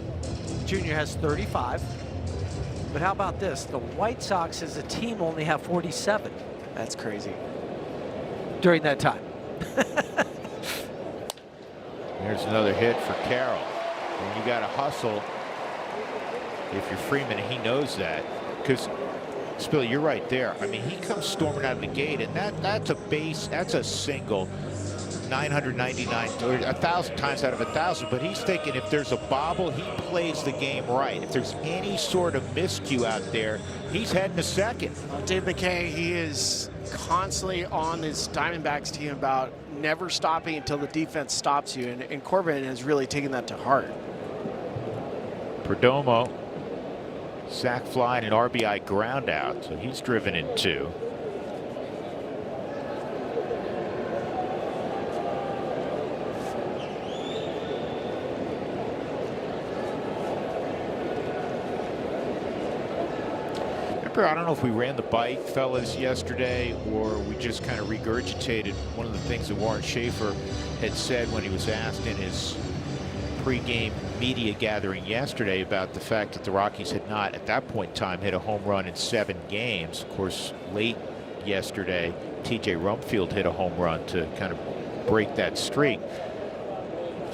Jr. has 35. But how about this? The White Sox as a team only have 47. That's crazy. During that time. There's another hit for Carroll. And you got to hustle if you're Freeman, and he knows that. Because, Spilly, you're right there. I mean, he comes storming out of the gate, and that's a base, that's a single. 999 or 1,000 times out of 1,000, but he's thinking if there's a bobble, he plays the game right. If there's any sort of miscue out there, he's heading to second. Dave McKay, he is constantly on this Diamondbacks team about never stopping until the defense stops you, and Corbin has really taken that to heart. Perdomo, sac fly and an RBI ground out, so he's driven in 2. I don't know if we ran the bite, fellas, yesterday, or we just kind of regurgitated one of the things that Warren Schaefer had said when he was asked in his pregame media gathering yesterday about the fact that the Rockies had not, at that point in time, hit a home run in 7 games. Of course, late yesterday, TJ Rumfield hit a home run to kind of break that streak.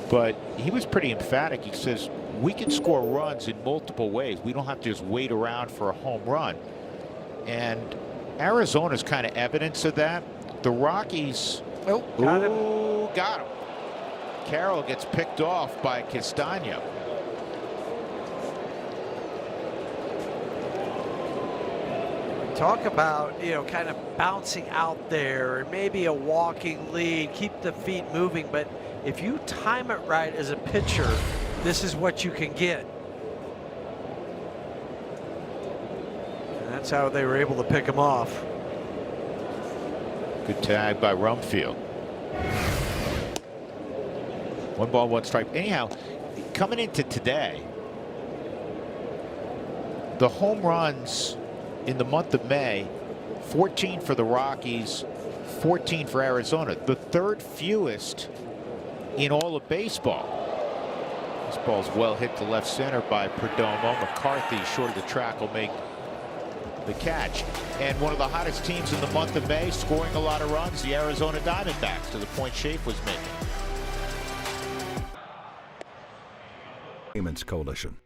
But he was pretty emphatic. He says, we can score runs in multiple ways. We don't have to just wait around for a home run. And Arizona's kind of evidence of that. The Rockies, got him. Carroll gets picked off by Castano. Talk about, kind of bouncing out there, or maybe a walking lead, keep the feet moving. But if you time it right as a pitcher, this is what you can get. And that's how they were able to pick him off. Good tag by Rumfield. 1 ball, 1 strike. Anyhow, coming into today, the home runs in the month of May, 14 for the Rockies, 14 for Arizona, the 3rd fewest in all of baseball. This ball's well hit to left center by Perdomo. McCarthy, short of the track, will make the catch. And one of the hottest teams in the month of May, scoring a lot of runs, the Arizona Diamondbacks, to the point Schaefer was making. Payments Coalition.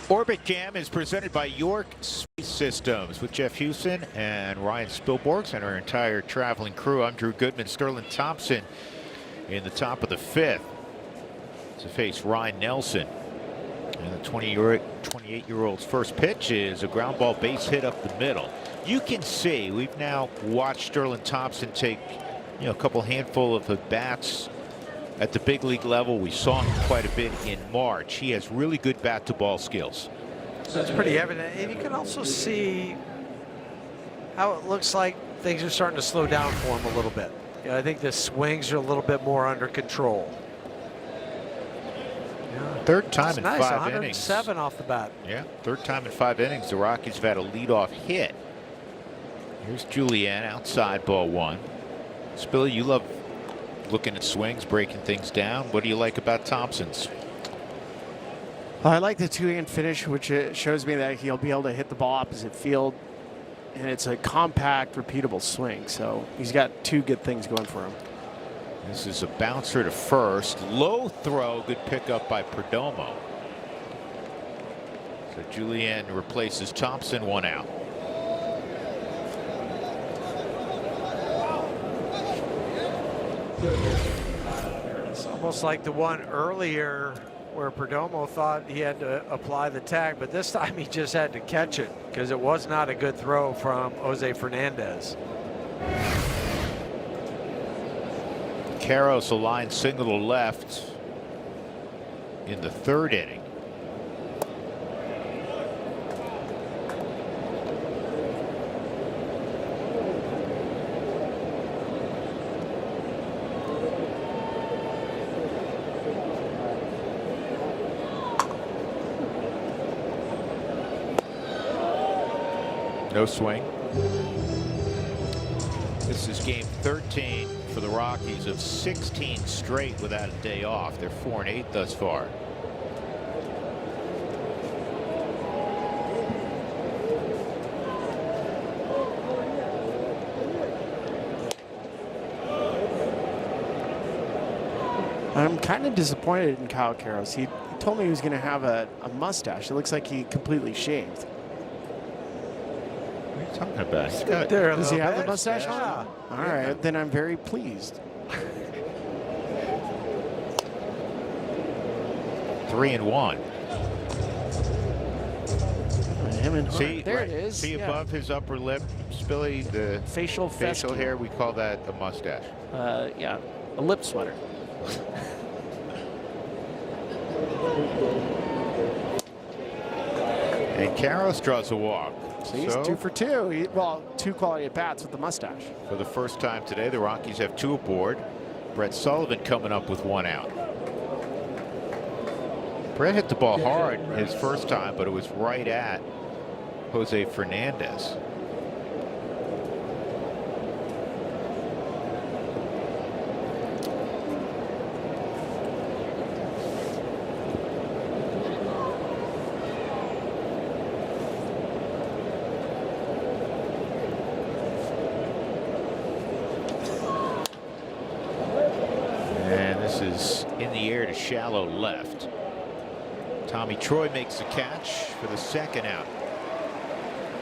Orbit Jam is presented by York Space Systems with Jeff Houston and Ryan Spilborghs and our entire traveling crew. I'm Drew Goodman. Sterling Thompson in the top of the 5th to face Ryan Nelson. And the 28-year-old's first pitch is a ground ball base hit up the middle. You can see we've now watched Sterling Thompson take a couple handful of bats at the big league level. We saw him quite a bit in March. He has really good bat to ball skills. So it's pretty evident, and you can also see how it looks like things are starting to slow down for him a little bit. I think the swings are a little bit more under control. Yeah. 3rd time in nice, 5 107 innings. off the bat. Yeah, 3rd time in 5 innings the Rockies have had a leadoff hit. Here's Julian outside, ball 1. Spilly, you love looking at swings, breaking things down. What do you like about Thompson's? I like the 2-hand finish, which shows me that he'll be able to hit the ball opposite field. and it's a compact, repeatable swing. So he's got two good things going for him. This is a bouncer to first. Low throw, good pickup by Perdomo. So Julian replaces Thompson, 1 out. It's almost like the one earlier where Perdomo thought he had to apply the tag, but this time he just had to catch it because it was not a good throw from Jose Fernandez. Karros a line single to left in the 3rd inning. No swing. This is game 13 for the Rockies of 16 straight without a day off. They're 4-8 thus far. I'm kind of disappointed in Kyle Karros. He told me he was going to have a mustache. It looks like he completely shaved. What are you talking about? He's got, Does he have the mustache on? Yeah. All right, then I'm very pleased. 3-1. Him and See, there right, it is. See Yeah. above his upper lip, Spilly, the Facial fescue. hair. We call that a mustache. Yeah, a lip sweater. And Karros draws a walk. So he's 2 for 2. Well, 2 quality at bats with the mustache. For the first time today, the Rockies have 2 aboard. Brett Sullivan coming up with 1 out. Brett hit the ball hard his first time, but it was right at Jose Fernandez. And this is in the air to shallow left. Tommy Troy makes the catch for the 2nd out.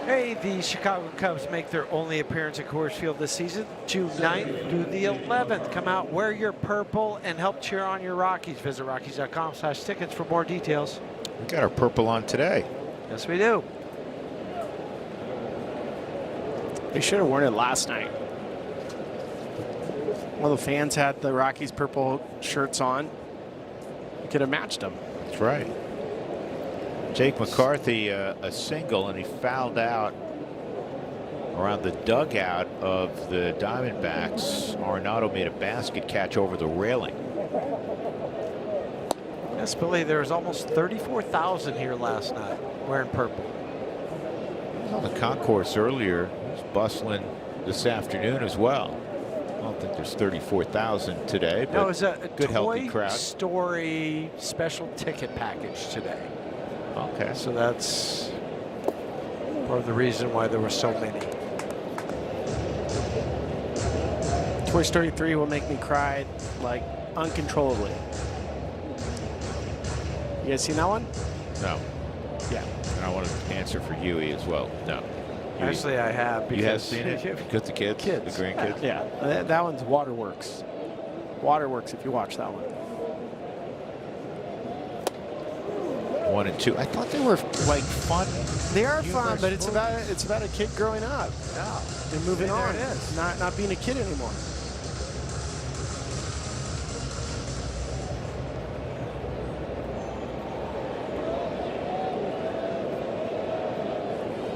Hey, the Chicago Cubs make their only appearance at Coors Field this season, June 9th through the 11th. Come out, wear your purple, and help cheer on your Rockies. Visit Rockies.com/tickets for more details. We got our purple on today. Yes, we do. They should have worn it last night. Well, the fans had the Rockies purple shirts on. You could have matched them. That's right. Jake McCarthy a single, and he fouled out around the dugout of the Diamondbacks. Arenado made a basket catch over the railing. Yes, Billy, there was almost 34,000 here last night wearing purple. He was on the concourse earlier. He was bustling this afternoon as well. I don't think there's 34,000 today, but No, it was a good healthy Toy crowd. Story special ticket package today. Okay. So that's part of the reason why there were so many. Toy Story 3 will make me cry like uncontrollably. You guys seen that one? No. Yeah. And I want to answer for Huey as well. No. Huey, Actually, I have. you have because- seen it? Got the kids? Kids. The grandkids? Yeah, that one's Waterworks. Waterworks if you watch that one. 1 and 2. I thought they were like fun. They are fun, humorous but it's movies. about a kid growing up. Yeah. And moving There on. it is. Not being a kid anymore.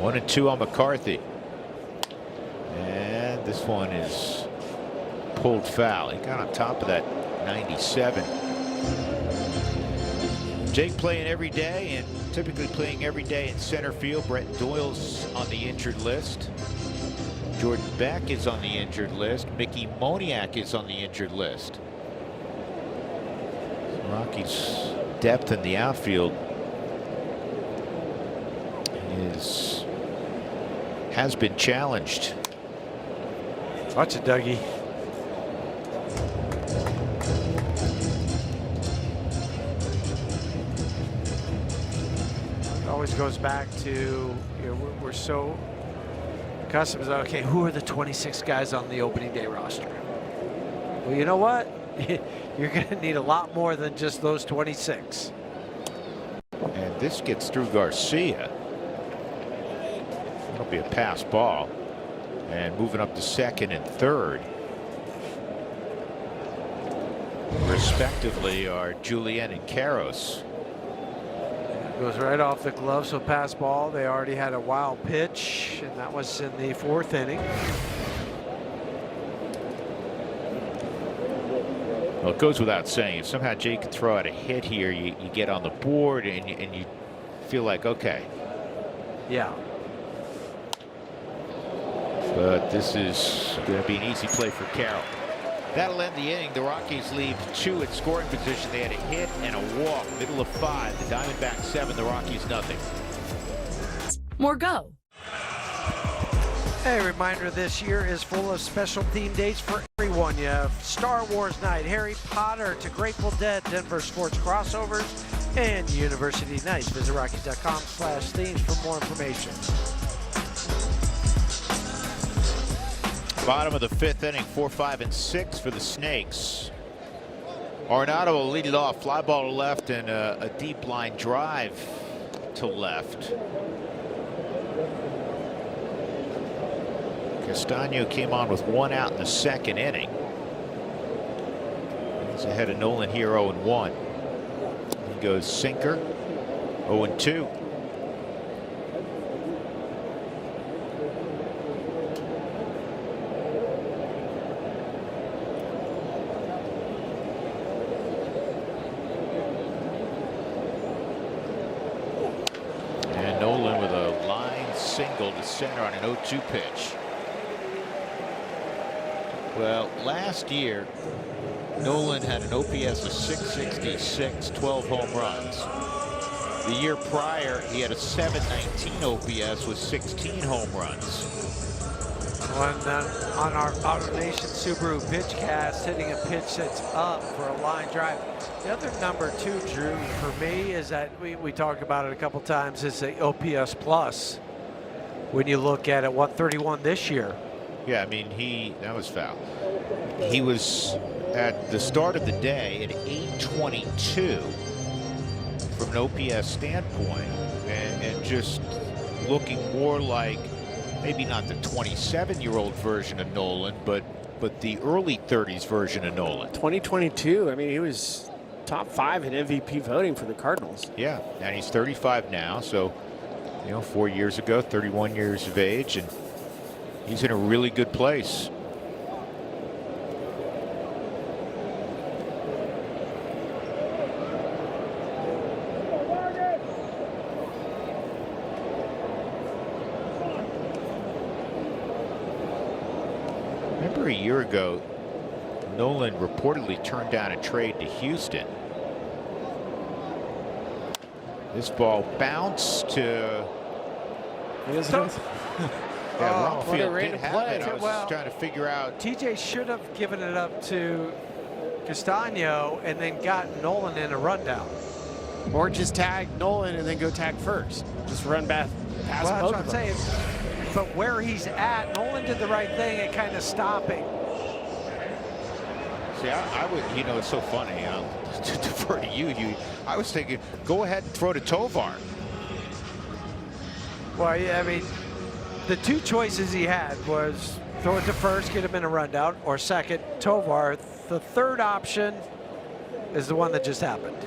One and 2 on McCarthy. And this one is pulled foul. He got on top of that 97. Jake playing every day and typically playing every day in center field. Brett Doyle's on the injured list. Jordan Beck is on the injured list. Mickey Moniak is on the injured list. Rockies' depth in the outfield is has been challenged. Watch it, Dougie. It always goes back to, you know, we're so accustomed to, okay, who are the 26 guys on the opening day roster? Well, you know what? You're going to need a lot more than just those 26. And this gets through Garcia. It'll be a pass ball. And moving up to second and third, respectively, are Julien and Karros. Goes right off the glove, so pass ball. They already had a wild pitch, and that was in the 4th inning. Well, it goes without saying, if somehow Jake can throw out a hit here, you get on the board and you feel like, okay. Yeah. But this is going to be an easy play for Carroll. That'll end the inning. The Rockies leave 2 at scoring position. They had a hit and a walk. Middle of 5. The Diamondbacks 7. The Rockies nothing. More go. Hey, reminder, this year is full of special theme dates for everyone. You have Star Wars Night, Harry Potter to Grateful Dead, Denver sports crossovers, and University Nights. Visit Rockies.com/themes for more information. Bottom of the 5th inning, 4, 5, and 6 for the Snakes. Arenado will lead it off. Fly ball to left and a deep line drive to left. Castano came on with 1 out in the 2nd inning. He's ahead of Nolan here, 0-1. He goes sinker, 0-2. And Nolan with a line single to center on an 0-2 pitch. Well, last year, Nolan had an OPS of 666, 12 home runs. The year prior, he had a 719 OPS with 16 home runs. On our AutoNation Subaru pitchcast, hitting a pitch that's up for a line drive. The other number too, Drew, for me is that we talked about it a couple times, is the OPS plus. When you look at it, 131 this year. Yeah, I mean, that was foul. He was at the start of the day at 822 from an OPS standpoint, and just looking more like maybe not the 27-year-old version of Nolan, but the early 30s version of Nolan. 2022, I mean, he was top 5 in MVP voting for the Cardinals. Yeah, and he's 35 now, so, 4 years ago, 31 years of age, and he's in a really good place. Remember a year ago, Nolan reportedly turned down a trade to Houston. This ball bounced to... Yeah, wrong field did have it. I was trying to figure out. TJ should have given it up to Castano and then got Nolan in a rundown. Or just tag Nolan and then go tag first. Just run back past both of them. That's what I'm saying. But where he's at, Nolan did the right thing at kind of stopping. See, I would, it's so funny. To defer to you, I was thinking, go ahead and throw to Tovar. Well, yeah, I mean, the 2 choices he had was throw it to first, get him in a rundown, or second, Tovar. The 3rd option is the one that just happened.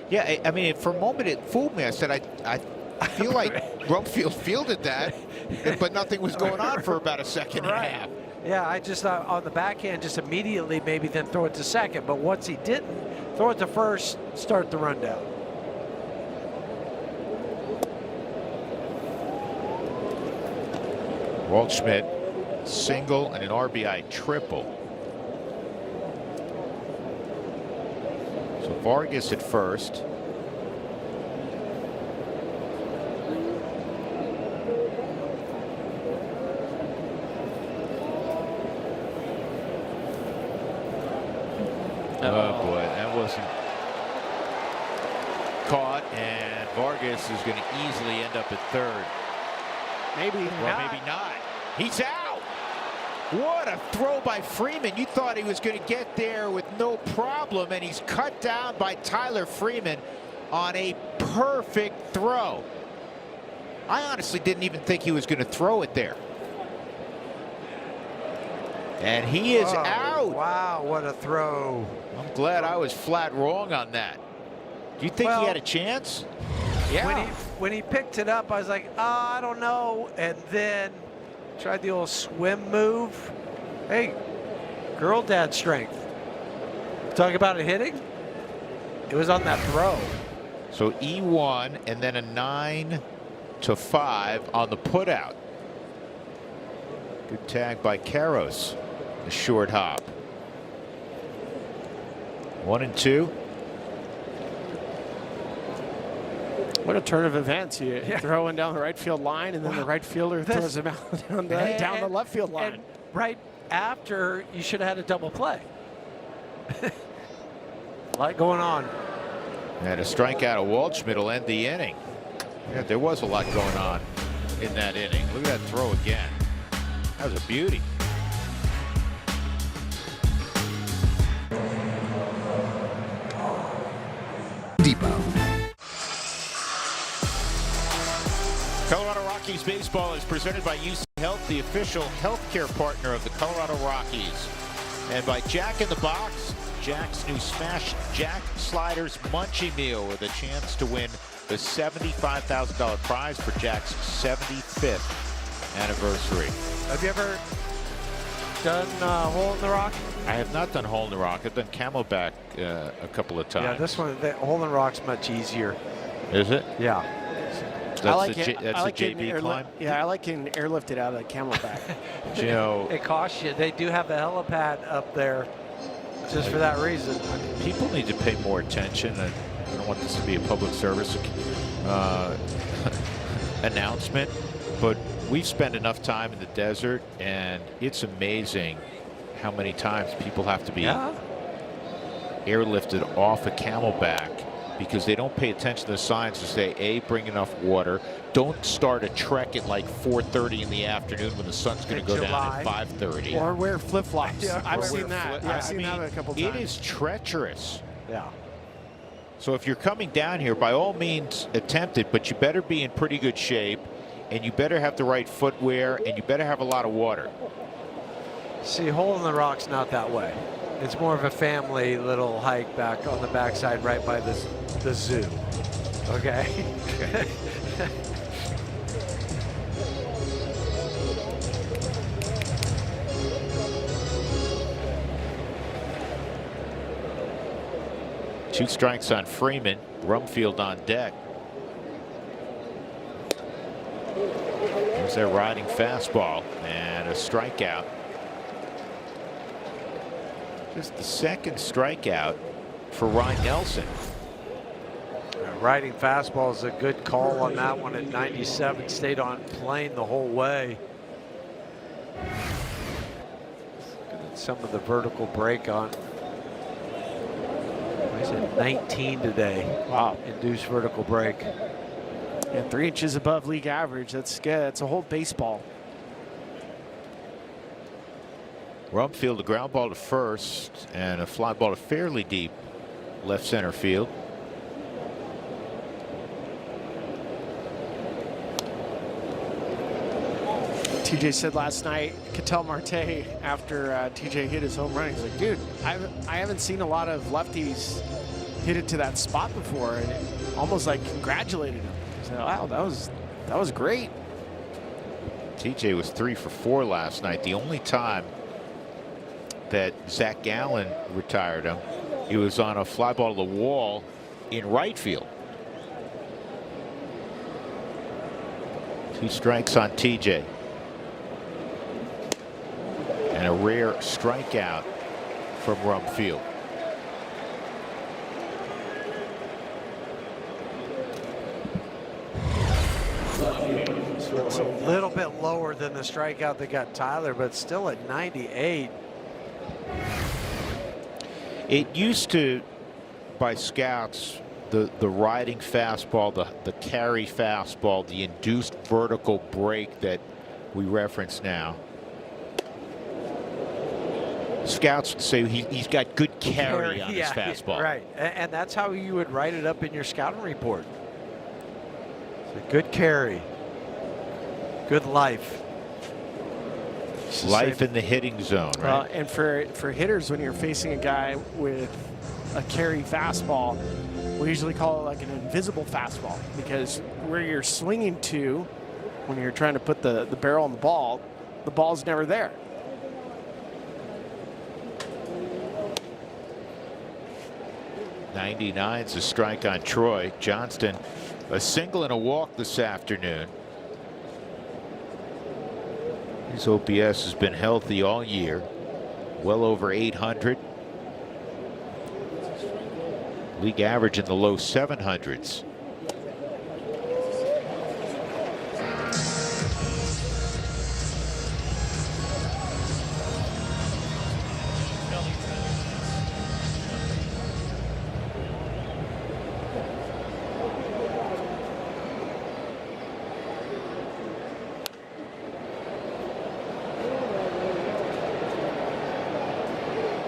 Yeah, I mean, for a moment it fooled me. I said, I feel like Rumfield fielded that, but nothing was going on for about a second and a half. Yeah, I just thought on the backhand, just immediately maybe then throw it to second. But once he didn't, throw it to first, start the rundown. Waldschmidt, single and an RBI triple. So Vargas at first. Oh boy, that wasn't caught, and Vargas is going to easily end up at third. Maybe. Well, maybe not. He's out. What a throw by Freeman. You thought he was going to get there with no problem, and he's cut down by Tyler Freeman on a perfect throw. I honestly didn't even think he was going to throw it there. And he is out. Wow, what a throw. I'm glad I was flat wrong on that. Do you think he had a chance? Yeah. When he picked it up, I was like, I don't know. And then tried the old swim move. Hey, girl dad strength. Talk about it hitting. It was on that throw. So E1 and then a 9-5 on the putout. Good tag by Karros. The short hop. 1-2. What a turn of events. You throw one down the right field line, and then the right fielder throws him out down the left field line. And right after, you should have had a double play. A lot going on. And a strikeout of Waldschmidt will end the inning. Yeah, there was a lot going on in that inning. Look at that throw again. That was a beauty. Depot. Colorado Rockies baseball is presented by UC Health, the official healthcare partner of the Colorado Rockies, and by Jack in the Box, Jack's new Smash Jack Sliders Munchie Meal, with a chance to win the $75,000 prize for Jack's 75th anniversary. Have you ever done Hole in the Rock? I have not done Hole in the Rock. I've done Camelback a couple of times. Yeah, this one, the Hole in the Rock's much easier. Is it? Yeah. That's a JB climb? Yeah, I like getting airlifted out of the Camelback. You know, It costs you. They do have a helipad up there just for that reason. people need to pay more attention. And I don't want this to be a public service announcement, but we've spent enough time in the desert, and it's amazing how many times people have to be airlifted off a Camelback because they don't pay attention to the signs to say, A, bring enough water. Don't start a trek at like 4:30 in the afternoon when the sun's going to go down at 5:30. Or wear flip-flops. Yeah, I've seen that. Yeah, I've seen that a couple times. It is treacherous. Yeah. So if you're coming down here, by all means attempt it, but you better be in pretty good shape, and you better have the right footwear, and you better have a lot of water. See, Hole in the Rock's not that way. It's more of a family little hike back on the backside right by the zoo. Okay? Two strikes on Freeman. Rumfield on deck. There's their riding fastball and a strikeout. Just the second strikeout for Ryan Nelson. Riding fastball is a good call on that one at 97. Stayed on plane the whole way. Some of the vertical break on. He's at 19 today. Wow. Induced vertical break. And 3 inches above league average. That's good. That's a whole baseball. Rumfield, a ground ball to first and a fly ball to fairly deep left center field. TJ said last night, Ketel Marte, after TJ hit his home run, he's like, dude, I haven't seen a lot of lefties hit it to that spot before, and it almost like congratulated him. He said, wow, that was great. TJ was 3 for 4 last night. The only time that Zach Gallen retired him, he was on a fly ball to the wall in right field. 2 strikes on TJ. And a rare strikeout from Rumfield. It's a little bit lower than the strikeout that got Tyler, but still at 98. It used to, by scouts, the riding fastball, the carry fastball, the induced vertical break that we reference now. Scouts would say he's got good carry on his fastball. Right, and that's how you would write it up in your scouting report. It's a good carry, good life. Life in the hitting zone, right? And for hitters, when you're facing a guy with a carry fastball, we usually call it like an invisible fastball, because where you're swinging to when you're trying to put the barrel on the ball's never there. '99's a strike on Troy Johnston. A single and a walk this afternoon. His OPS has been healthy all year, well over 800. League average in the low 700s.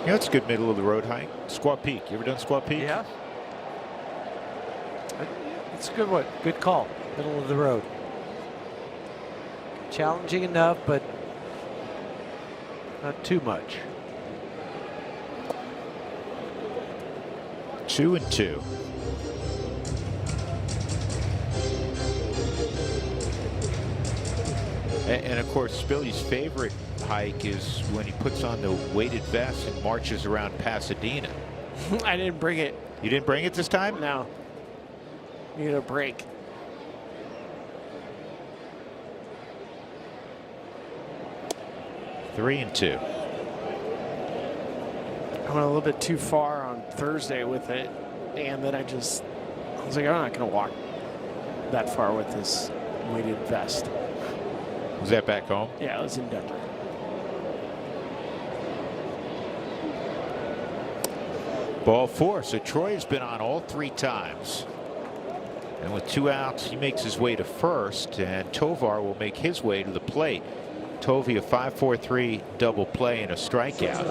You know, it's a good middle of the road hike. Squaw Peak. You ever done Squaw Peak? Yeah. It's a good one. Good call. Middle of the road. Challenging enough, but not too much. 2-2. And of course, Billy's favorite hike is when he puts on the weighted vest and marches around Pasadena. I didn't bring it. You didn't bring it this time? No. Need a break. Three and two. I went a little bit too far on Thursday with it, and then I was like, I'm not going to walk that far with this weighted vest. Was that back home? Yeah, it was in Denver. Ball four. So Troy has been on all three times. And with 2 outs, he makes his way to first, and Tovar will make his way to the plate. Tovey, a 5-4-3 double play and a strikeout.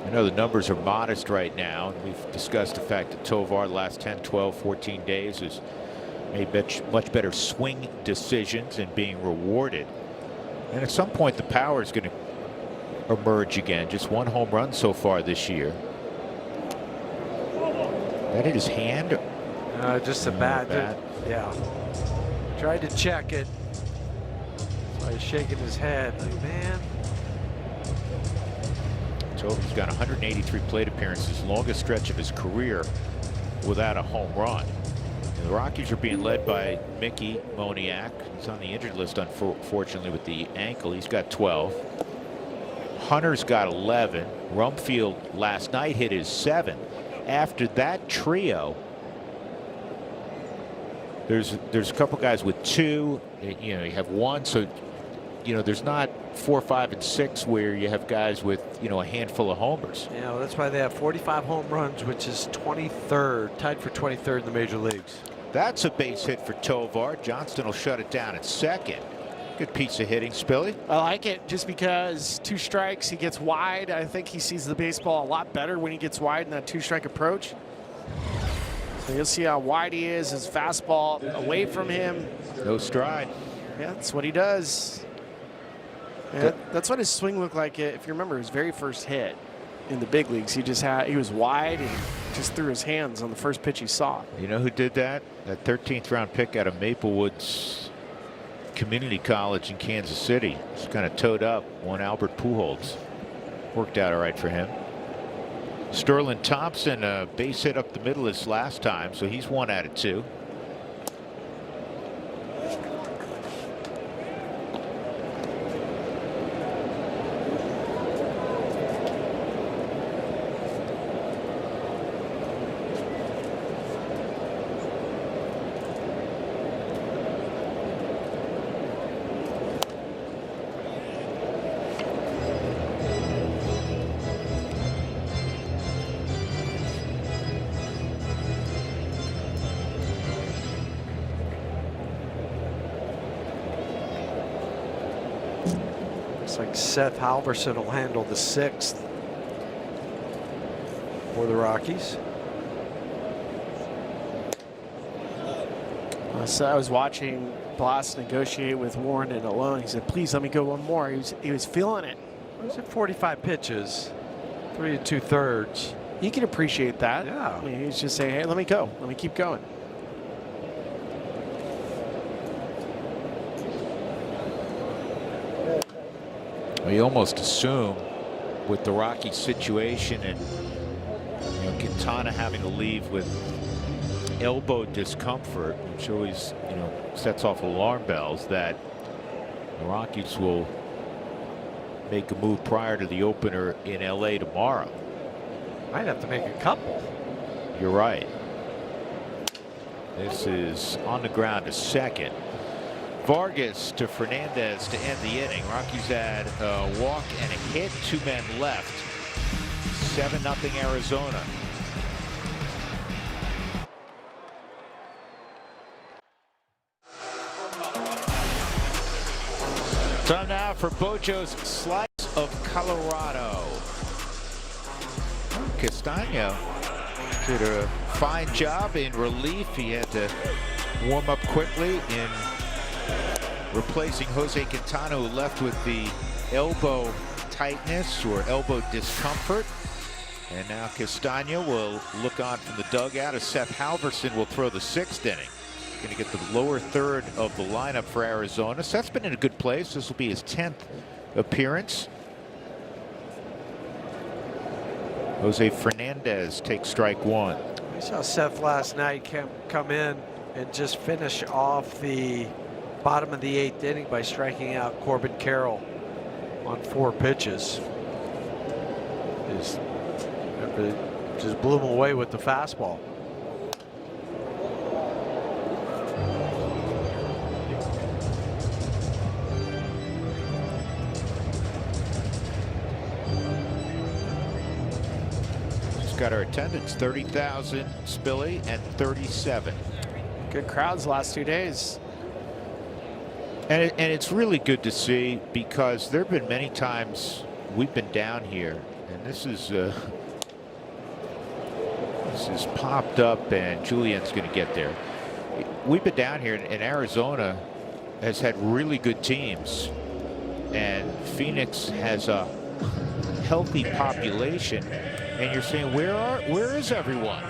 I know the numbers are modest right now, and we've discussed the fact that Tovar the last 10, 12, 14 days has made much better swing decisions and being rewarded. And at some point, the power is going to emerge again. Just 1 home run so far this year. That hit his hand? Just a bat. Yeah. Tried to check it. So he's shaking his head. Like, man. Toby's got 183 plate appearances, longest stretch of his career without a home run. And the Rockies are being led by Mickey Moniak. He's on the injured list, unfortunately, with the ankle. He's got 12. Hunter's got 11. Rumfield last night hit his 7. After that trio, there's a couple guys with 2. You know, you have 1, so you know there's not 4, 5, and 6 where you have guys with, you know, a handful of homers. Yeah, well, that's why they have 45 home runs, which is 23rd, tied for 23rd in the major leagues. That's a base hit for Tovar. Johnston will shut it down at second. Good piece of hitting, Spilly. I like it just because 2 strikes, he gets wide. I think he sees the baseball a lot better when he gets wide in that 2-strike approach. So you'll see how wide he is, his fastball away from him. No stride. Yeah, that's what he does. Yeah, that's what his swing looked like. If you remember his very first hit in the big leagues, he was wide and just threw his hands on the first pitch he saw. You know who did that? That 13th round pick out of Maplewoods Community College in Kansas City. Just kind of towed up. One Albert Pujols. Worked out all right for him. Sterling Thompson, a base hit up the middle this last time, so he's 1 out of 2. Looks like Seth Halverson will handle the 6th for the Rockies. So I was watching Blas negotiate with Warren and alone. He said, please let me go one more. He was feeling it. He was at 45 pitches, 3 2/3. You can appreciate that. Yeah. I mean, he was just saying, hey, let me go. Let me keep going. We almost assume with the Rocky situation and Quintana having to leave with elbow discomfort, which always sets off alarm bells, that the Rockies will make a move prior to the opener in LA tomorrow. Might have to make a couple. You're right. This is on the ground to second. Vargas to Fernandez to end the inning. Rockies had a walk and a hit, 2 men left. 7-0 Arizona. Time now for Bojo's Slice of Colorado. Castano did a fine job in relief. He had to warm up quickly in replacing Jose Quintana, who left with the elbow tightness or elbow discomfort. And now Castano will look on from the dugout as Seth Halverson will throw the 6th inning. Going to get the lower third of the lineup for Arizona. Seth's been in a good place. This will be his 10th appearance. Jose Fernandez takes strike 1. I saw Seth last night come in and just finish off the bottom of the 8th inning by striking out Corbin Carroll on 4 pitches. Just blew him away with the fastball. Got our attendance 30,000 Spilly and 37. Good crowds the last 2 days. And it's really good to see, because there have been many times we've been down here and this is popped up, and Julian's going to get there. We've been down here, and Arizona has had really good teams, and Phoenix has a healthy population. And you're saying, where is everyone?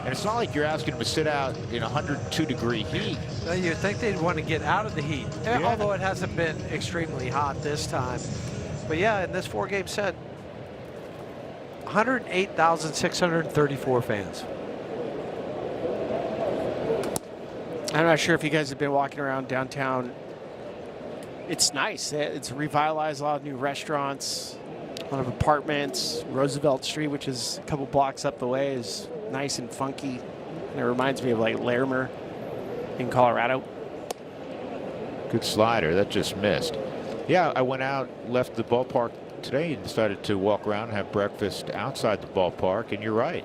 And it's not like you're asking them to sit out in 102-degree heat. Well, you'd think they'd want to get out of the heat, although it hasn't been extremely hot this time. But yeah, in this 4-game set, 108,634 fans. I'm not sure if you guys have been walking around downtown. It's nice. It's revitalized, a lot of new restaurants, a lot of apartments. Roosevelt Street, which is a couple blocks up the way, is nice and funky. And it reminds me of like Larimer in Colorado. Good slider. That just missed. Yeah, I went out, left the ballpark today, and decided to walk around and have breakfast outside the ballpark. And you're right.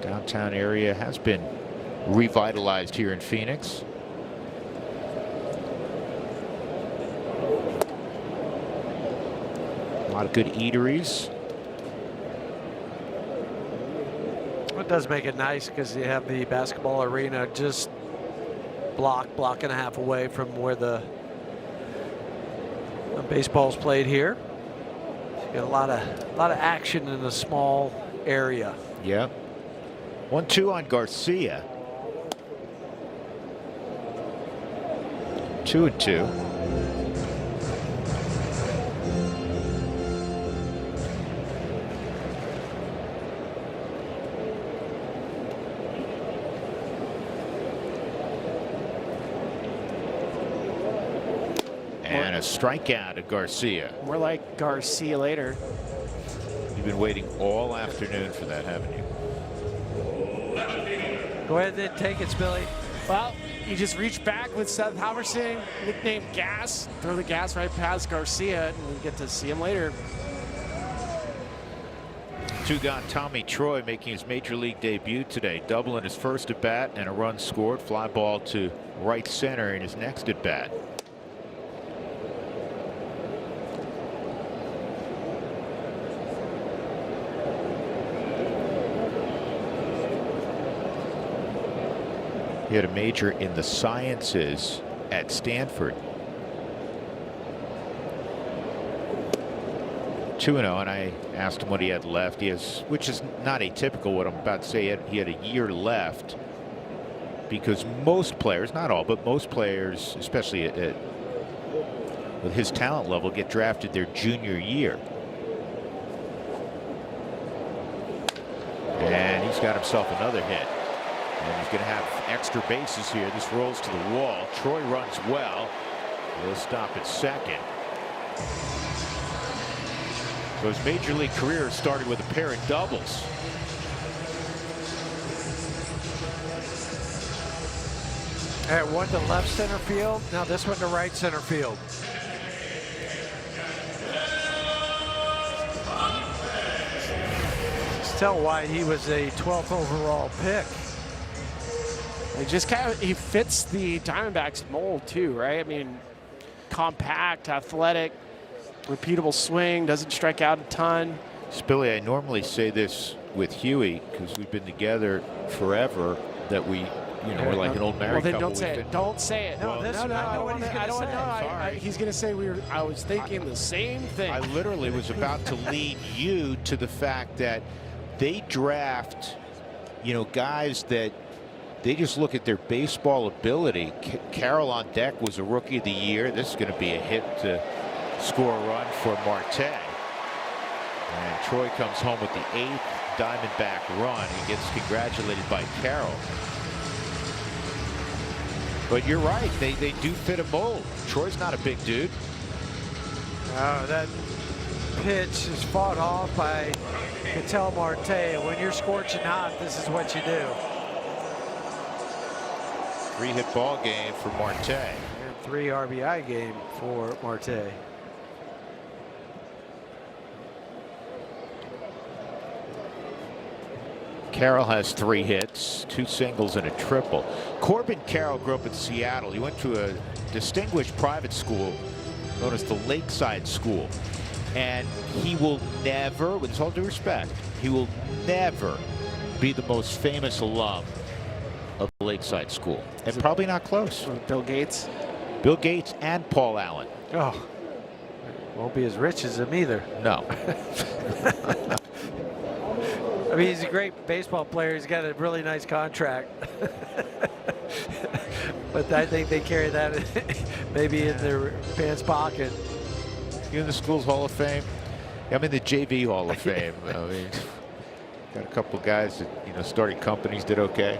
Downtown area has been revitalized here in Phoenix. A lot of good eateries. It does make it nice because you have the basketball arena just block and a half away from where the baseball's played here. So you got a lot of action in a small area. Yep. 1-2 on Garcia. 2-2. And a strikeout to Garcia. More like Garcia later. You've been waiting all afternoon for that, haven't you? Go ahead and take it, Billy. Well, you just reach back with Seth Halverson, nicknamed Gas, throw the gas right past Garcia, and we get to see him later. Two-gone Tommy Troy making his major league debut today. Double in his first at bat and a run scored. Fly ball to right center in his next at bat. He had a major in the sciences at Stanford. 2-0, and I asked him what he had left. He has, which is not atypical what I'm about to say. He had a year left, because most players, not all, but most players, especially with his talent level, get drafted their junior year. And he's got himself another hit. And he's going to have extra bases here. This rolls to the wall. Troy runs well. He'll stop at second. So his major league career started with a pair of doubles. All right, one to left center field. Now this one to right center field. Just tell why he was a 12th overall pick. He just he fits the Diamondbacks mold too, right? I mean, compact, athletic, repeatable swing, doesn't strike out a ton. Spilly, I normally say this with Huey because we've been together forever, that we, we're like an old married couple. couple. Don't say it. Don't say it. No, No, I don't know. He's going to say I was thinking the same thing. I literally was about to lead you to the fact that they draft, guys that they just look at their baseball ability. Carroll on deck was a Rookie of the Year. This is going to be a hit to score a run for Marte. And Troy comes home with the 8th Diamondback run. He gets congratulated by Carroll. But you're right, they do fit a mold. Troy's not a big dude. Oh, that pitch is fought off by Ketel Marte. When you're scorching hot, this is what you do. 3-hit ball game for Marte. And 3 RBI game for Marte. Carroll has 3 hits, 2 singles and a triple. Corbin Carroll grew up in Seattle. He went to a distinguished private school known as the Lakeside School. And he will never, with all due respect, he will never be the most famous alum of the Lakeside School. And probably not close. Bill Gates? Bill Gates and Paul Allen. Oh, won't be as rich as him either. No. I mean, he's a great baseball player. He's got a really nice contract. But I think they carry that maybe in their pants pocket. You in the school's Hall of Fame? I'm in the JV Hall of Fame. I mean, got a couple guys that, starting companies did okay.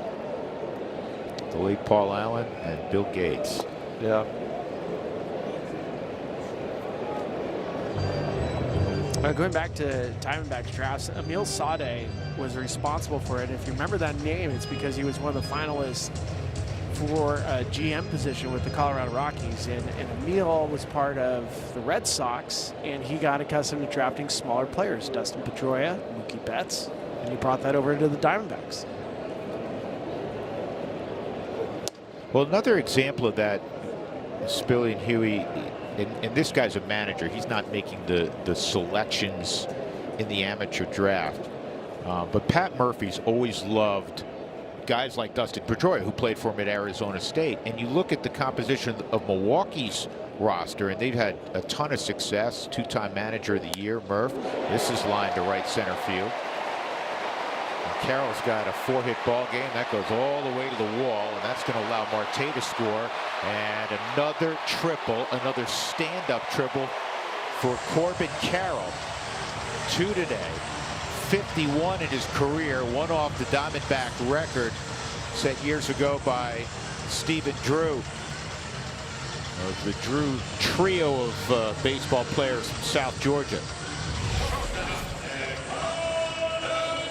The late Paul Allen and Bill Gates. Yeah. Going back to Diamondbacks drafts, Emil Sade was responsible for it. If you remember that name, it's because he was one of the finalists for a GM position with the Colorado Rockies. And Emil was part of the Red Sox, and he got accustomed to drafting smaller players, Dustin Pedroia, Mookie Betts, and he brought that over into the Diamondbacks. Well, another example of that, Spilly and Huey, and this guy's a manager. He's not making the selections in the amateur draft. But Pat Murphy's always loved guys like Dustin Pedroia, who played for him at Arizona State. And you look at the composition of Milwaukee's roster, and they've had a ton of success. 2-time manager of the year, Murph. This is lined to right center field. And Carroll's got a 4-hit ball game. That goes all the way to the wall, and that's going to allow Marte to score. And another triple, another stand-up triple for Corbin Carroll. 2 today. 51 in his career, 1 off the Diamondback record set years ago by Stephen Drew. The Drew trio of baseball players from South Georgia.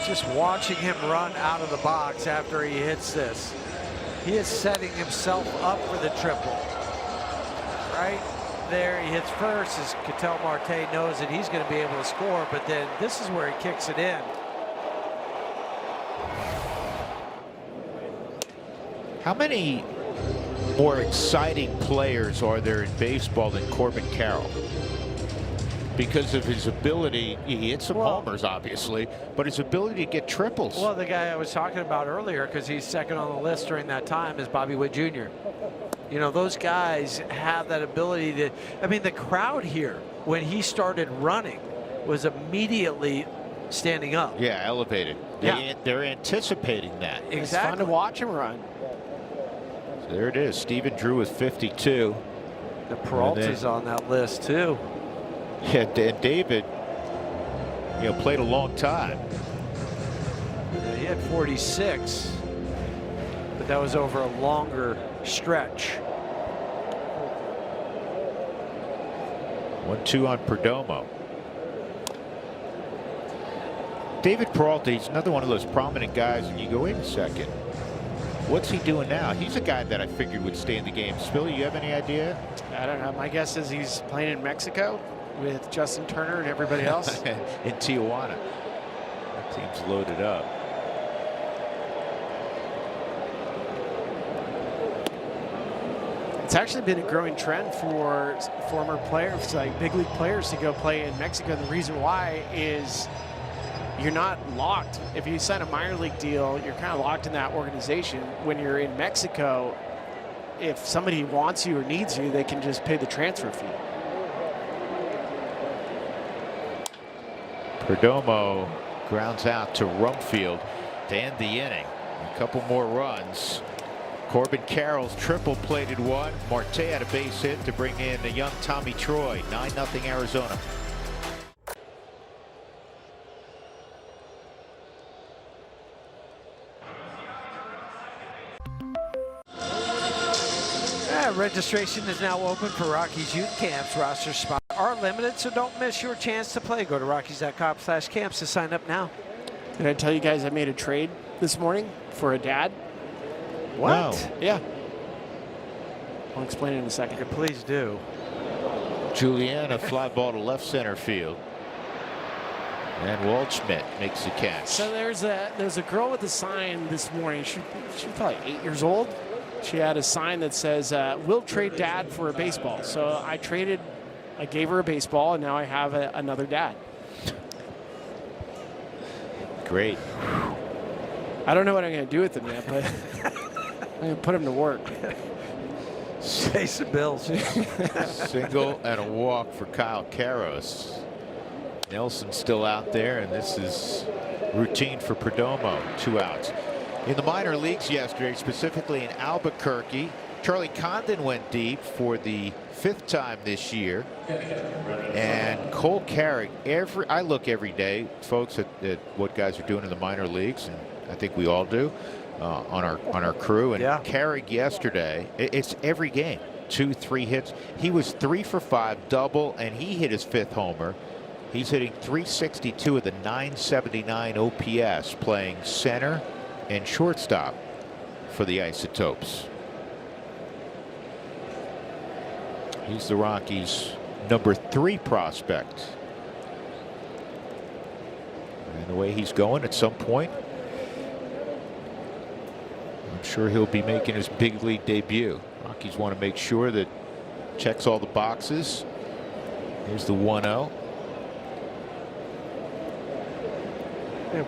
Just watching him run out of the box after he hits this. He is setting himself up for the triple. Right there, he hits first as Ketel Marte knows that he's going to be able to score, but then this is where he kicks it in. How many more exciting players are there in baseball than Corbin Carroll? because of his ability. He hit some Well, homers, obviously, but his ability to get triples. Well, the guy I was talking about earlier, because he's second on the list during that time, is Bobby Witt Jr. You know, those guys have that ability to, I mean, the crowd here, when he started running, was immediately standing up. Yeah, elevated. They're anticipating that. Exactly. It's fun to watch him run. So there it is. Stephen Drew with 52. The Peralta's on that list, too. Yeah, and David, you know, played a long time. Yeah, he had 46, but that was over a longer stretch. 1-2 on Perdomo. David Peralta, he's another one of those prominent guys, and you go, wait a second, what's he doing now? He's a guy that I figured would stay in the game. Spilly, you have any idea? I don't know. My guess is he's playing in Mexico with Justin Turner and everybody else. In Tijuana. That team's loaded up. It's actually been a growing trend for former players, like big league players, to go play in Mexico. And the reason why is you're not locked. If you sign a minor league deal, you're kind of locked in that organization. When you're in Mexico, if somebody wants you or needs you, they can just pay the transfer fee. Perdomo grounds out to Rumfield to end the inning. A couple more runs. Corbin Carroll's triple-plated one. Marte had a base hit to bring in the young Tommy Troy. 9-0 Arizona. Registration is now open for Rockies youth camps. Roster spots are limited, so don't miss your chance to play. Go to Rockies.com/camps to sign up now. Did I tell you guys I made a trade this morning for a dad? What? No. Yeah. I'll explain it in a second. Yeah, please do. Juliana fly ball to left center field. And Waldschmidt makes the catch. So there's a girl with a sign this morning. She's probably 8 years old. She had a sign that says, we'll trade dad for a baseball. So I gave her a baseball, and now I have another dad. Great. I don't know what I'm going to do with him yet, but I'm going to put him to work. Pay some bills. Single and a walk for Kyle Karros. Nelson's still out there, and this is routine for Perdomo. 2 outs. In the minor leagues yesterday, specifically in Albuquerque, Charlie Condon went deep for the 5th time this year. And Cole Carrick, I look every day, folks, at what guys are doing in the minor leagues, and I think we all do, on our crew. And yeah. Carrick yesterday, it's every game, 2-3 hits. He was 3 for 5, double, and he hit his 5th homer. He's hitting .362 with a .979 OPS, playing center and shortstop for the Isotopes. He's the Rockies' number 3 prospect. And the way he's going, at some point, I'm sure he'll be making his big league debut. Rockies want to make sure that checks all the boxes. Here's the 1-0.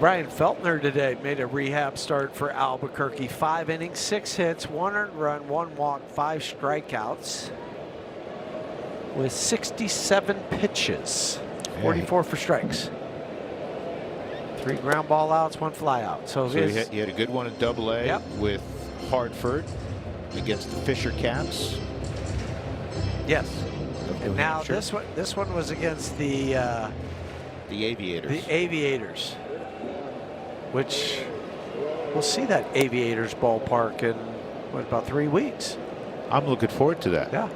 Brian Feltner today made a rehab start for Albuquerque. 5 innings, 6 hits, 1 earned run, 1 walk, 5 strikeouts with 67 pitches, 44 for strikes. 3 ground ball outs, 1 fly out. So he had a good one in Double-A. Yep. With Hartford against the Fisher Cats. Yes. of New And now Hampshire. this one was against the Aviators. The Aviators, which we'll see that Aviators ballpark in what, about 3 weeks. I'm looking forward to that. Yeah.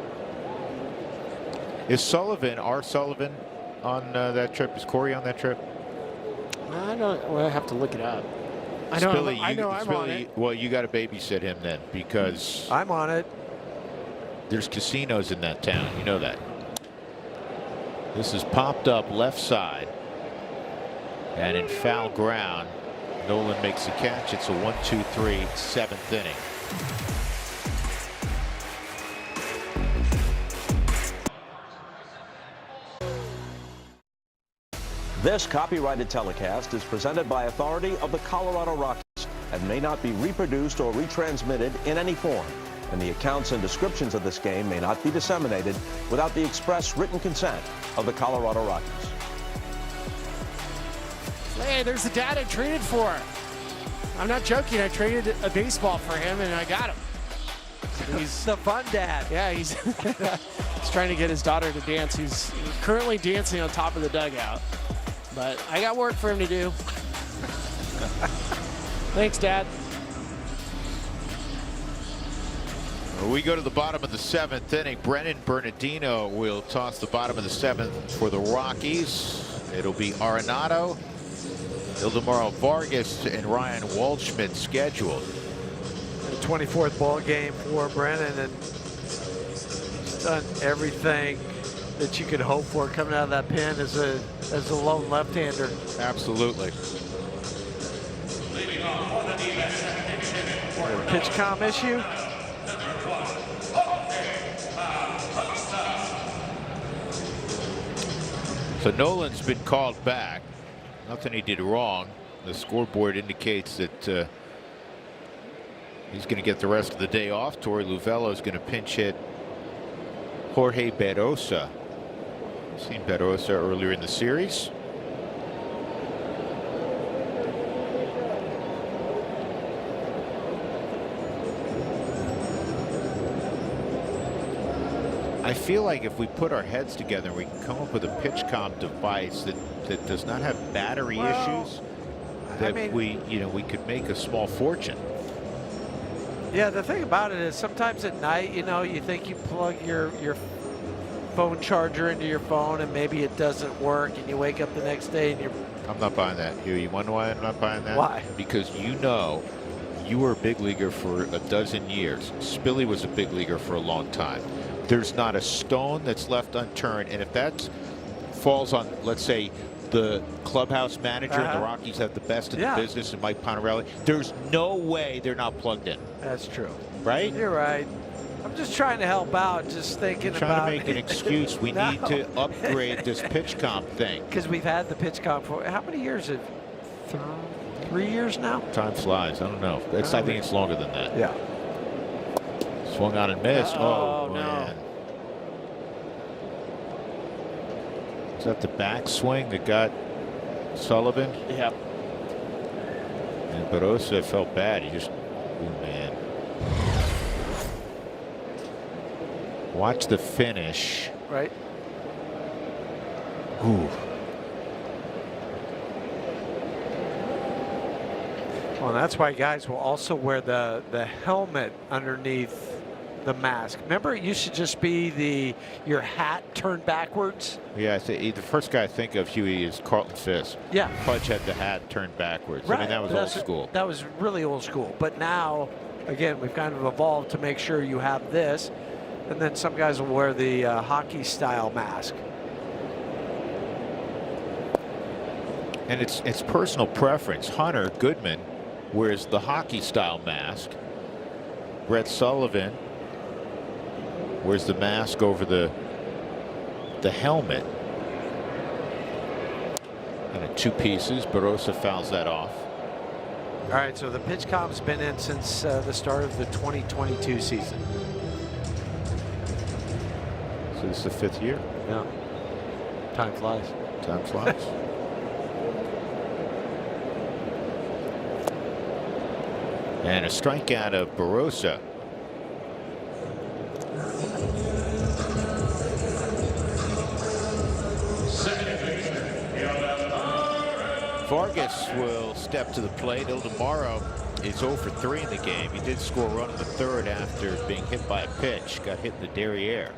Is Sullivan, R. Sullivan, on that trip? Is Corey on that trip? I don't. Well, I have to look it up. I know. I'm on it. Well, you got to babysit him then, because I'm on it. there's casinos in that town. You know that. This is popped up left side, and in foul ground, Nolan makes the catch. It's a 1-2-3 7th inning. This copyrighted telecast is presented by authority of the Colorado Rockies and may not be reproduced or retransmitted in any form. And the accounts and descriptions of this game may not be disseminated without the express written consent of the Colorado Rockies. Hey, there's the dad I traded for. I'm not joking. I traded a baseball for him, and I got him. He's the fun dad. Yeah, he's he's trying to get his daughter to dance. He's currently dancing on top of the dugout. But I got work for him to do. Thanks, Dad. We go to the bottom of the 7th inning. Brennan Bernardino will toss the bottom of the 7th for the Rockies. It'll be Arenado, Ildemaro Vargas, and Ryan Waldschmidt scheduled. The 24th ball game for Brennan, and he's done everything that you could hope for coming out of that pen as a lone left-hander. Absolutely. Pitch comm issue. So Nolan's been called back. Nothing he did wrong. The scoreboard indicates that he's going to get the rest of the day off. Torey Luvello is going to pinch hit Jorge Berosa. Seen Berosa earlier in the series. I feel like if we put our heads together, we can come up with a pitch comp device that does not have battery issues. That we could make a small fortune. Yeah, the thing about it is sometimes at night, you think you plug your phone charger into your phone and maybe it doesn't work, and you wake up the next day and you're... I'm not buying that. You want to know why I'm not buying that? Why? Because you were a big leaguer for a dozen years. Spilly was a big leaguer for a long time. There's not a stone that's left unturned, and if that falls on, let's say, the clubhouse manager, and the Rockies have the best in the business, and Mike Pontarelli, there's no way they're not plugged in. That's true. Right? You're right. I'm just trying to help out, just thinking about... Trying to make an excuse. We need to upgrade this pitch comp thing. Because we've had the pitch comp for, how many years? 3 years now? Time flies. I don't know. I think it's longer than that. Yeah. Swung on and missed. Oh, man. Is that the back swing that got Sullivan? Yep. And Berosa felt bad. He just, oh man. Watch the finish. Right. Ooh. Well, that's why guys will also wear the helmet underneath the mask. Remember, it used to just be your hat turned backwards. Yeah, the first guy I think of, Huey, is Carlton Fisk. Yeah. Pudge had the hat turned backwards. Right. I mean, that was old school. That was really old school. But now, again, we've kind of evolved to make sure you have this, and then some guys will wear the hockey style mask. And it's personal preference. Hunter Goodman wears the hockey style mask. Brett Sullivan wears the mask over the helmet. And in 2 pieces, Berosa fouls that off. All right, so the pitch comp's been in since the start of the 2022 season. So this is the 5th year? Yeah. Time flies. Time flies. And a strikeout of Berosa. Vargas will step to the plate. Ildemaro is 0 for 3 in the game. He did score a run in the 3rd after being hit by a pitch. Got hit in the derriere.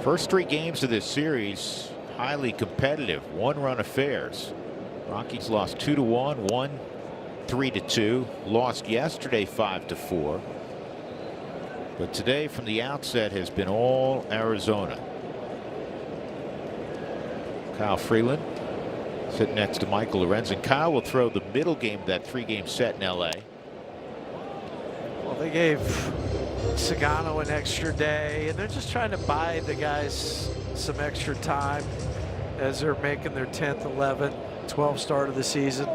First 3 games of this series, highly competitive, 1-run affairs. Rockies lost 2-1, won 3-2, lost yesterday 5-4. But today from the outset has been all Arizona. Kyle Freeland Sitting next to Michael Lorenzen. Kyle will throw the middle game of that 3-game set in LA. Well, they gave Sagano an extra day, and they're just trying to buy the guys some extra time as they're making their 10th, 11th, 12th start of the season.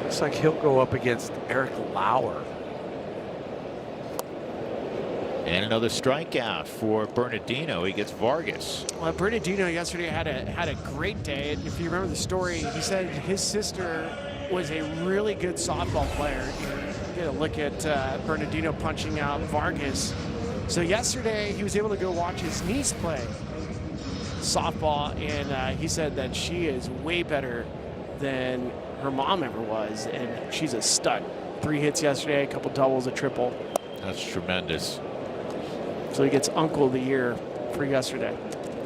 Looks like he'll go up against Eric Lauer. And another strikeout for Bernardino. He gets Vargas. Well, Bernardino yesterday had a great day. And if you remember the story, he said his sister was a really good softball player. You get a look at Bernardino punching out Vargas. So yesterday he was able to go watch his niece play softball, and he said that she is way better than her mom ever was, and she's a stud. 3 hits yesterday, a couple doubles, a triple. That's tremendous. So he gets Uncle of the Year for yesterday.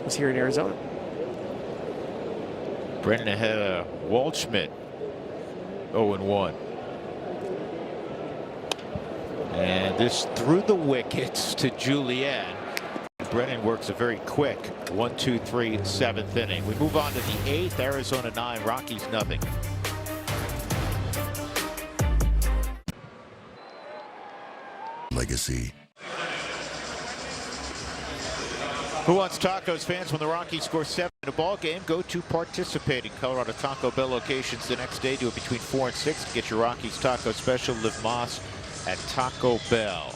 He's here in Arizona. Brennan ahead of Waldschmidt, 0-1. And this through the wickets to Julian. Brennan works a very quick 1-2-3 7th inning. We move on to the 8th. Arizona 9, Rockies nothing. Legacy. Who wants tacos? Fans, when the Rockies score 7 in a ball game, go to participating Colorado Taco Bell locations the next day. Do it between 4 and 6 to get your Rockies taco special. Liv Moss at Taco Bell.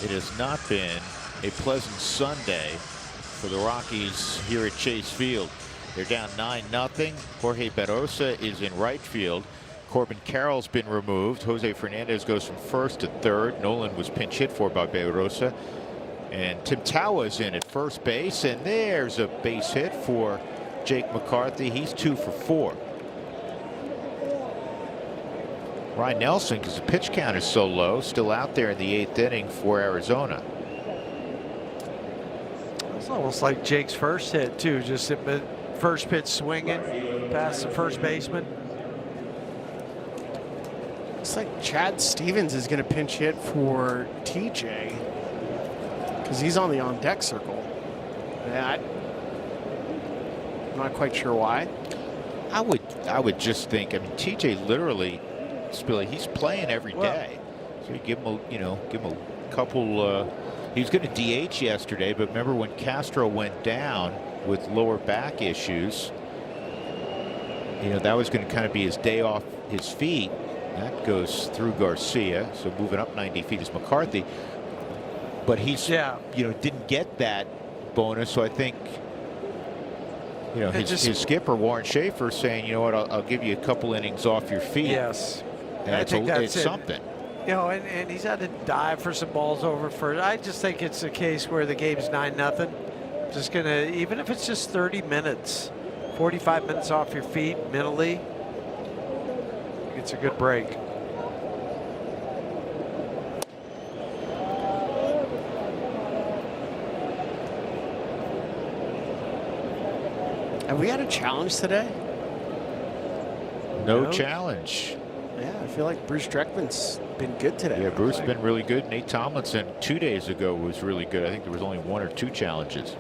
It has not been a pleasant Sunday for the Rockies here at Chase Field. They're down 9-0. Jorge Barrosa is in right field. Corbin Carroll's been removed. Jose Fernandez goes from first to third. Nolan was pinch hit for by Barrosa. And Tim Tawa's in at first base. And there's a base hit for Jake McCarthy. He's 2 for 4. Ryan Nelson, because the pitch count is so low, still out there in the 8th inning for Arizona. It's almost like Jake's first hit, too. Just first pitch swinging past the first baseman. Looks like Chad Stevens is going to pinch hit for TJ because he's on the on-deck circle. I'm not quite sure why. I would just think, I mean, TJ literally, Spilly, he's playing every day. So you give him a couple. He was going to DH yesterday, but remember when Castro went down with lower back issues, that was going to kind of be his day off his feet. That goes through Garcia, so moving up 90 feet is McCarthy. But he's, didn't get that bonus, so I think, his skipper Warren Schaefer saying, you know what, I'll give you a couple innings off your feet. Yes, and I think that's something. And he's had to dive for some balls over first. I just think it's a case where the game's 9-0. Just gonna, even if it's just 30 minutes, 45 minutes off your feet mentally, it's a good break. Have we had a challenge today? No challenge. Yeah, I feel like Bruce Dreckman's been good today. Yeah, Bruce has been really good. Nate Tomlinson 2 days ago was really good. I think there was only 1 or 2 challenges.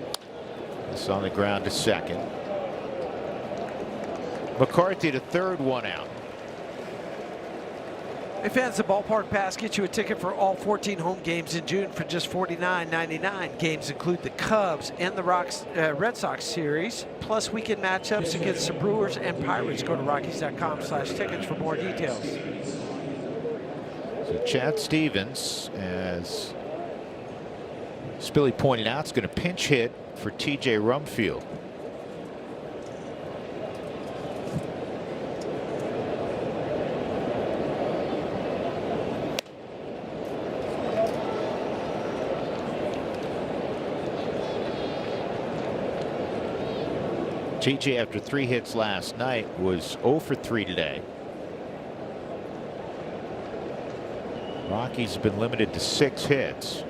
It's on the ground to second. McCarthy to third, 1 out. Hey fans, the Ballpark Pass gets you a ticket for all 14 home games in June for just $49.99. Games include the Cubs and the Red Sox series, plus weekend matchups against the Brewers and Pirates. Go to Rockies.com/tickets for more details. So Chad Stevens, as Spilly pointed out, is going to pinch hit for TJ Rumfield. TJ, after 3 hits last night, was 0 for 3 today. Rockies have been limited to 6 hits.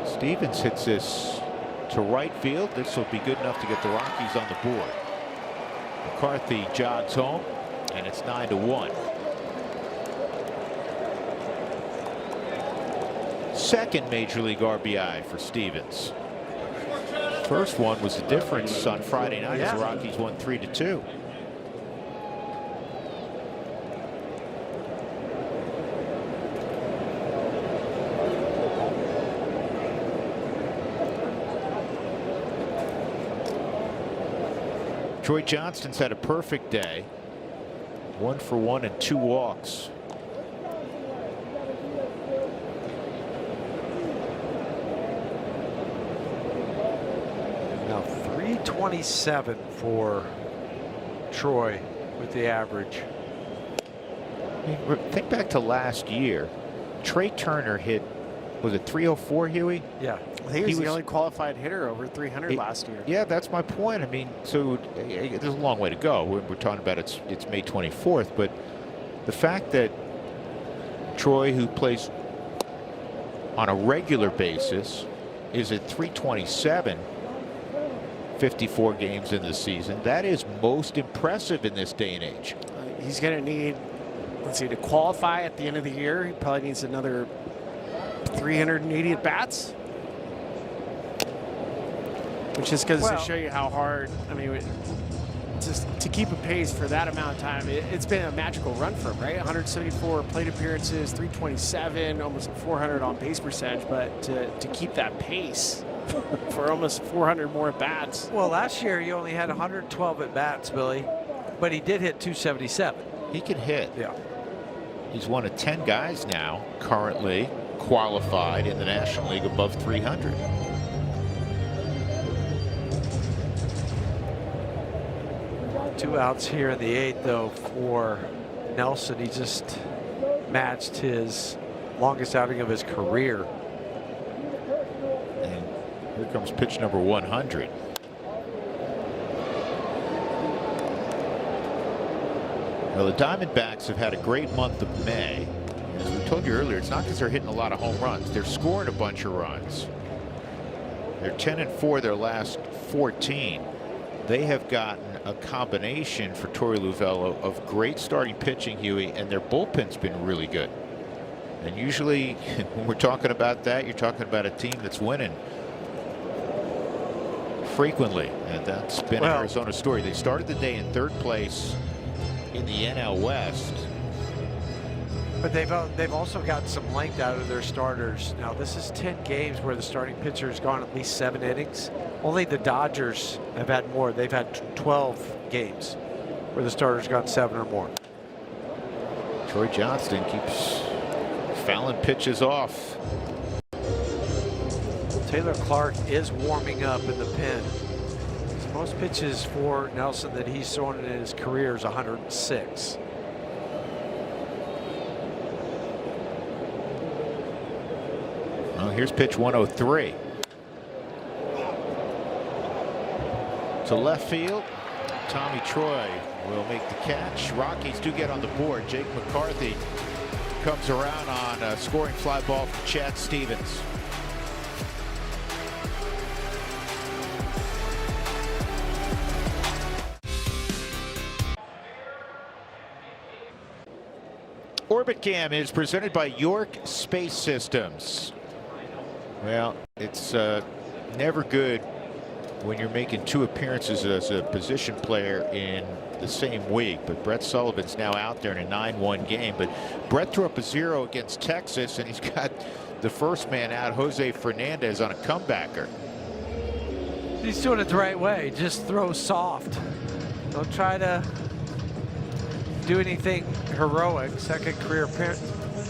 Stevens hits this to right field. This will be good enough to get the Rockies on the board. McCarthy jogs home, and it's 9-1. Second Major League RBI for Stevens. First one was the difference on Friday night as the Rockies won 3-2. Troy Johnston's had a perfect day. 1 for 1 and 2 walks. Now 327 for Troy with the average. I mean, think back to last year. Trey Turner hit, was it 304, Huey? Yeah. I think he was the only qualified hitter over 300 last year. Yeah, that's my point. I mean, so there's a long way to go. We're talking about it's May 24th, but the fact that Troy, who plays on a regular basis, is at 327, 54 games in the season, that is most impressive in this day and age. He's going to need, let's see, to qualify at the end of the year, he probably needs another 380 at bats. Which just goes to show you how hard, I mean, just to keep a pace for that amount of time, it's been a magical run for him, right? 174 plate appearances, 327, almost a 400 on base percentage, but to keep that pace for almost 400 more at bats. Well, last year he only had 112 at bats, Billy, but he did hit 277. He can hit. Yeah. He's one of 10 guys now currently qualified in the National League above 300. Two outs here in the 8th, though, for Nelson. He just matched his longest outing of his career. And here comes pitch number 100. Well, the Diamondbacks have had a great month of May. As we told you earlier, it's not because they're hitting a lot of home runs. They're scoring a bunch of runs. They're 10-4 their last 14. They have gotten a combination for Torey Lovullo of great starting pitching, Huey, and their bullpen's been really good. And usually when we're talking about that, you're talking about a team that's winning frequently, and that's been Arizona's story. They started the day in 3rd place in the NL West. But they've also gotten some length out of their starters. Now, this is 10 games where the starting pitcher has gone at least 7 innings. Only the Dodgers have had more. They've had 12 games where the starter's gone 7 or more. Troy Johnston keeps fouling pitches off. Taylor Clark is warming up in the pen. Most pitches for Nelson that he's thrown in his career is 106. Well, here's pitch 103. To left field. Tommy Troy will make the catch. Rockies do get on the board. Jake McCarthy comes around on a scoring fly ball from Chad Stevens. Orbit Cam is presented by York Space Systems. Well, it's never good when you're making 2 appearances as a position player in the same week. But Brett Sullivan's now out there in a 9-1 game. But Brett threw up a 0 against Texas, and he's got the first man out, Jose Fernandez, on a comebacker. He's doing it the right way. Just throw soft. Don't try to do anything heroic. Second career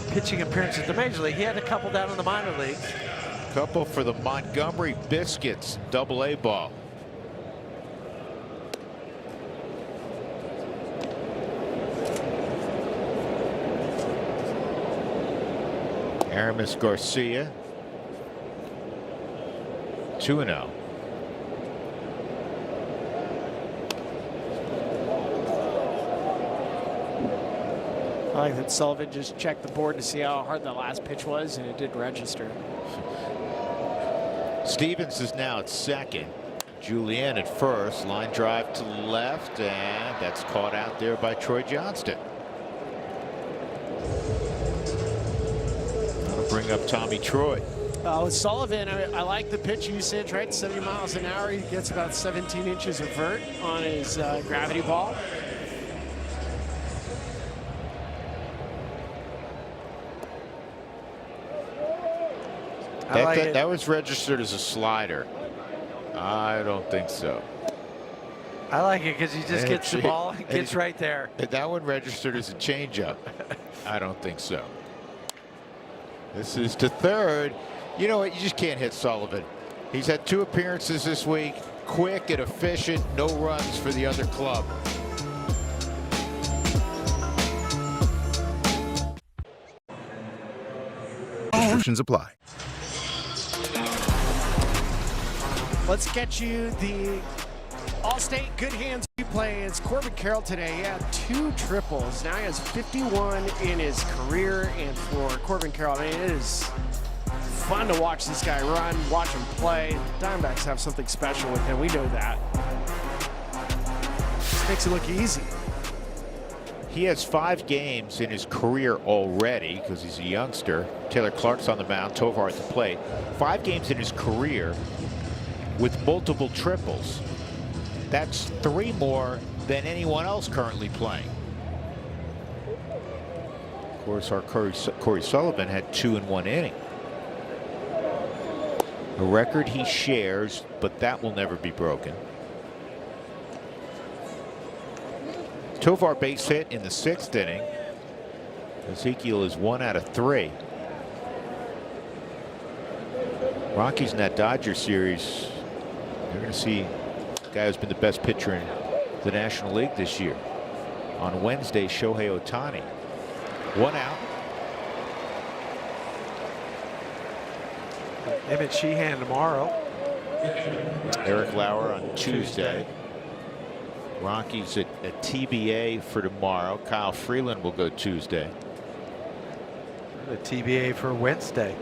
pitching appearance at the major league. He had a couple down in the minor leagues. Couple for the Montgomery Biscuits, AA ball. Aramis Garcia, 2-0. I like that Sullivan just checked the board to see how hard the last pitch was, and it did register. Stevens is now at second. Julian at first. Line drive to left, and that's caught out there by Troy Johnston. That'll bring up Tommy Troy. With Sullivan, I like the pitch usage, right? 70 miles an hour. He gets about 17 inches of vert on his gravity ball. That was registered as a slider. I don't think so. I like it because he just gets the ball and gets right there. That one registered as a changeup. I don't think so. This is to third. You know what? You just can't hit Sullivan. He's had 2 appearances this week. Quick and efficient. No runs for the other club. Restrictions apply. Let's get you the All-State Good Hands play. It's Corbin Carroll today. He had 2 triples. Now he has 51 in his career. And for Corbin Carroll, I mean, it is fun to watch this guy run, watch him play. Diamondbacks have something special with him. We know that. This makes it look easy. He has 5 games in his career already because he's a youngster. Taylor Clark's on the mound, Tovar at the plate. 5 games in his career with multiple triples. That's 3 more than anyone else currently playing. Of course, our Corey Sullivan had 2 in 1 inning. A record he shares, but that will never be broken. Tovar base hit in the 6th inning. Ezekiel is 1 out of 3. Rockies in that Dodger series, they're going to see the guy who's been the best pitcher in the National League this year. On Wednesday, Shohei Ohtani. 1 out. Emmett Sheehan tomorrow. Eric Lauer on Tuesday. Rockies at TBA for tomorrow. Kyle Freeland will go Tuesday. The TBA for Wednesday.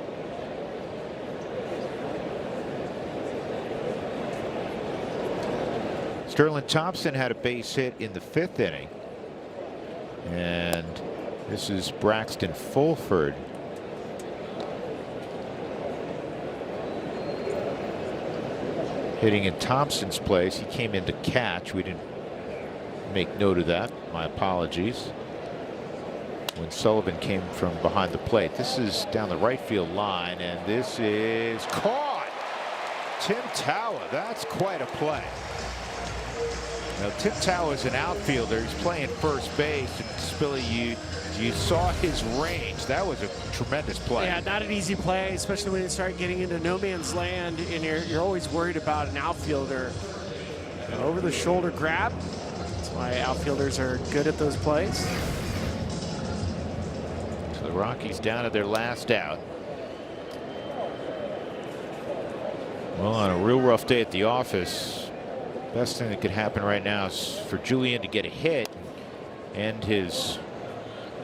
Sterling Thompson had a base hit in the 5th inning. And this is Braxton Fulford. Hitting in Thompson's place. He came in to catch. We didn't make note of that. My apologies. When Sullivan came from behind the plate. This is down the right field line, and this is caught. Tim Tawa. That's quite a play. Now, Tim Tawa is an outfielder. He's playing first base. And Spilly, you saw his range. That was a tremendous play. Yeah, not an easy play, especially when you start getting into no man's land, and you're always worried about an outfielder. Over the shoulder grab. That's why outfielders are good at those plays. So the Rockies down to their last out. Well, on a real rough day at the office, best thing that could happen right now is for Julian to get a hit and his,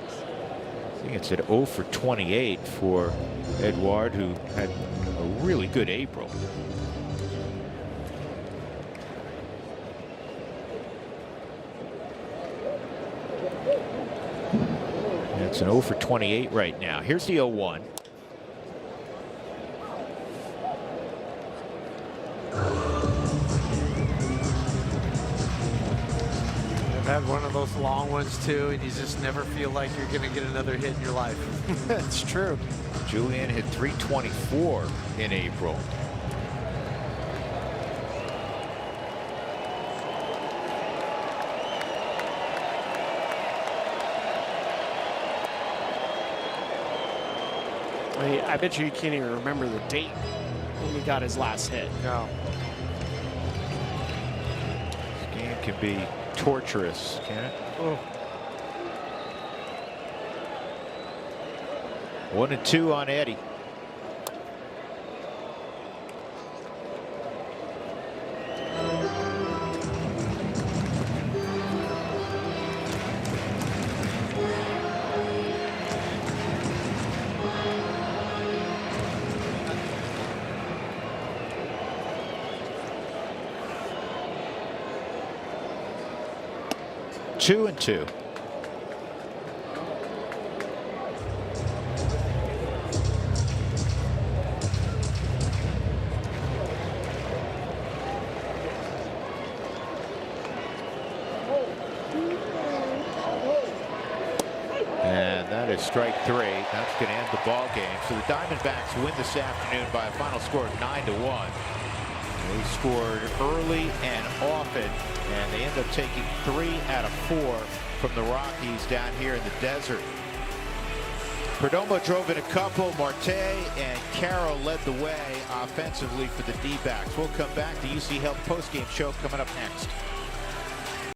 I think it's at 0 for 28 for Edouard, who had a really good April. It's an 0 for 28 right now. Here's the 0-1. I've had one of those long ones too, and you just never feel like you're going to get another hit in your life. That's true. Julian hit 324 in April. I bet you can't even remember the date when he got his last hit. No. This game can be torturous, can it? Oh. 1-2 on Eddie. Two and two. strike 3. That's going to end the ball game. So the Diamondbacks win this afternoon by a final score of 9-1. They scored early and often, and they end up taking 3 out of 4 from the Rockies down here in the desert. Perdomo drove in a couple. Marte and Carroll led the way offensively for the D-backs. We'll come back to UC Health postgame show coming up next.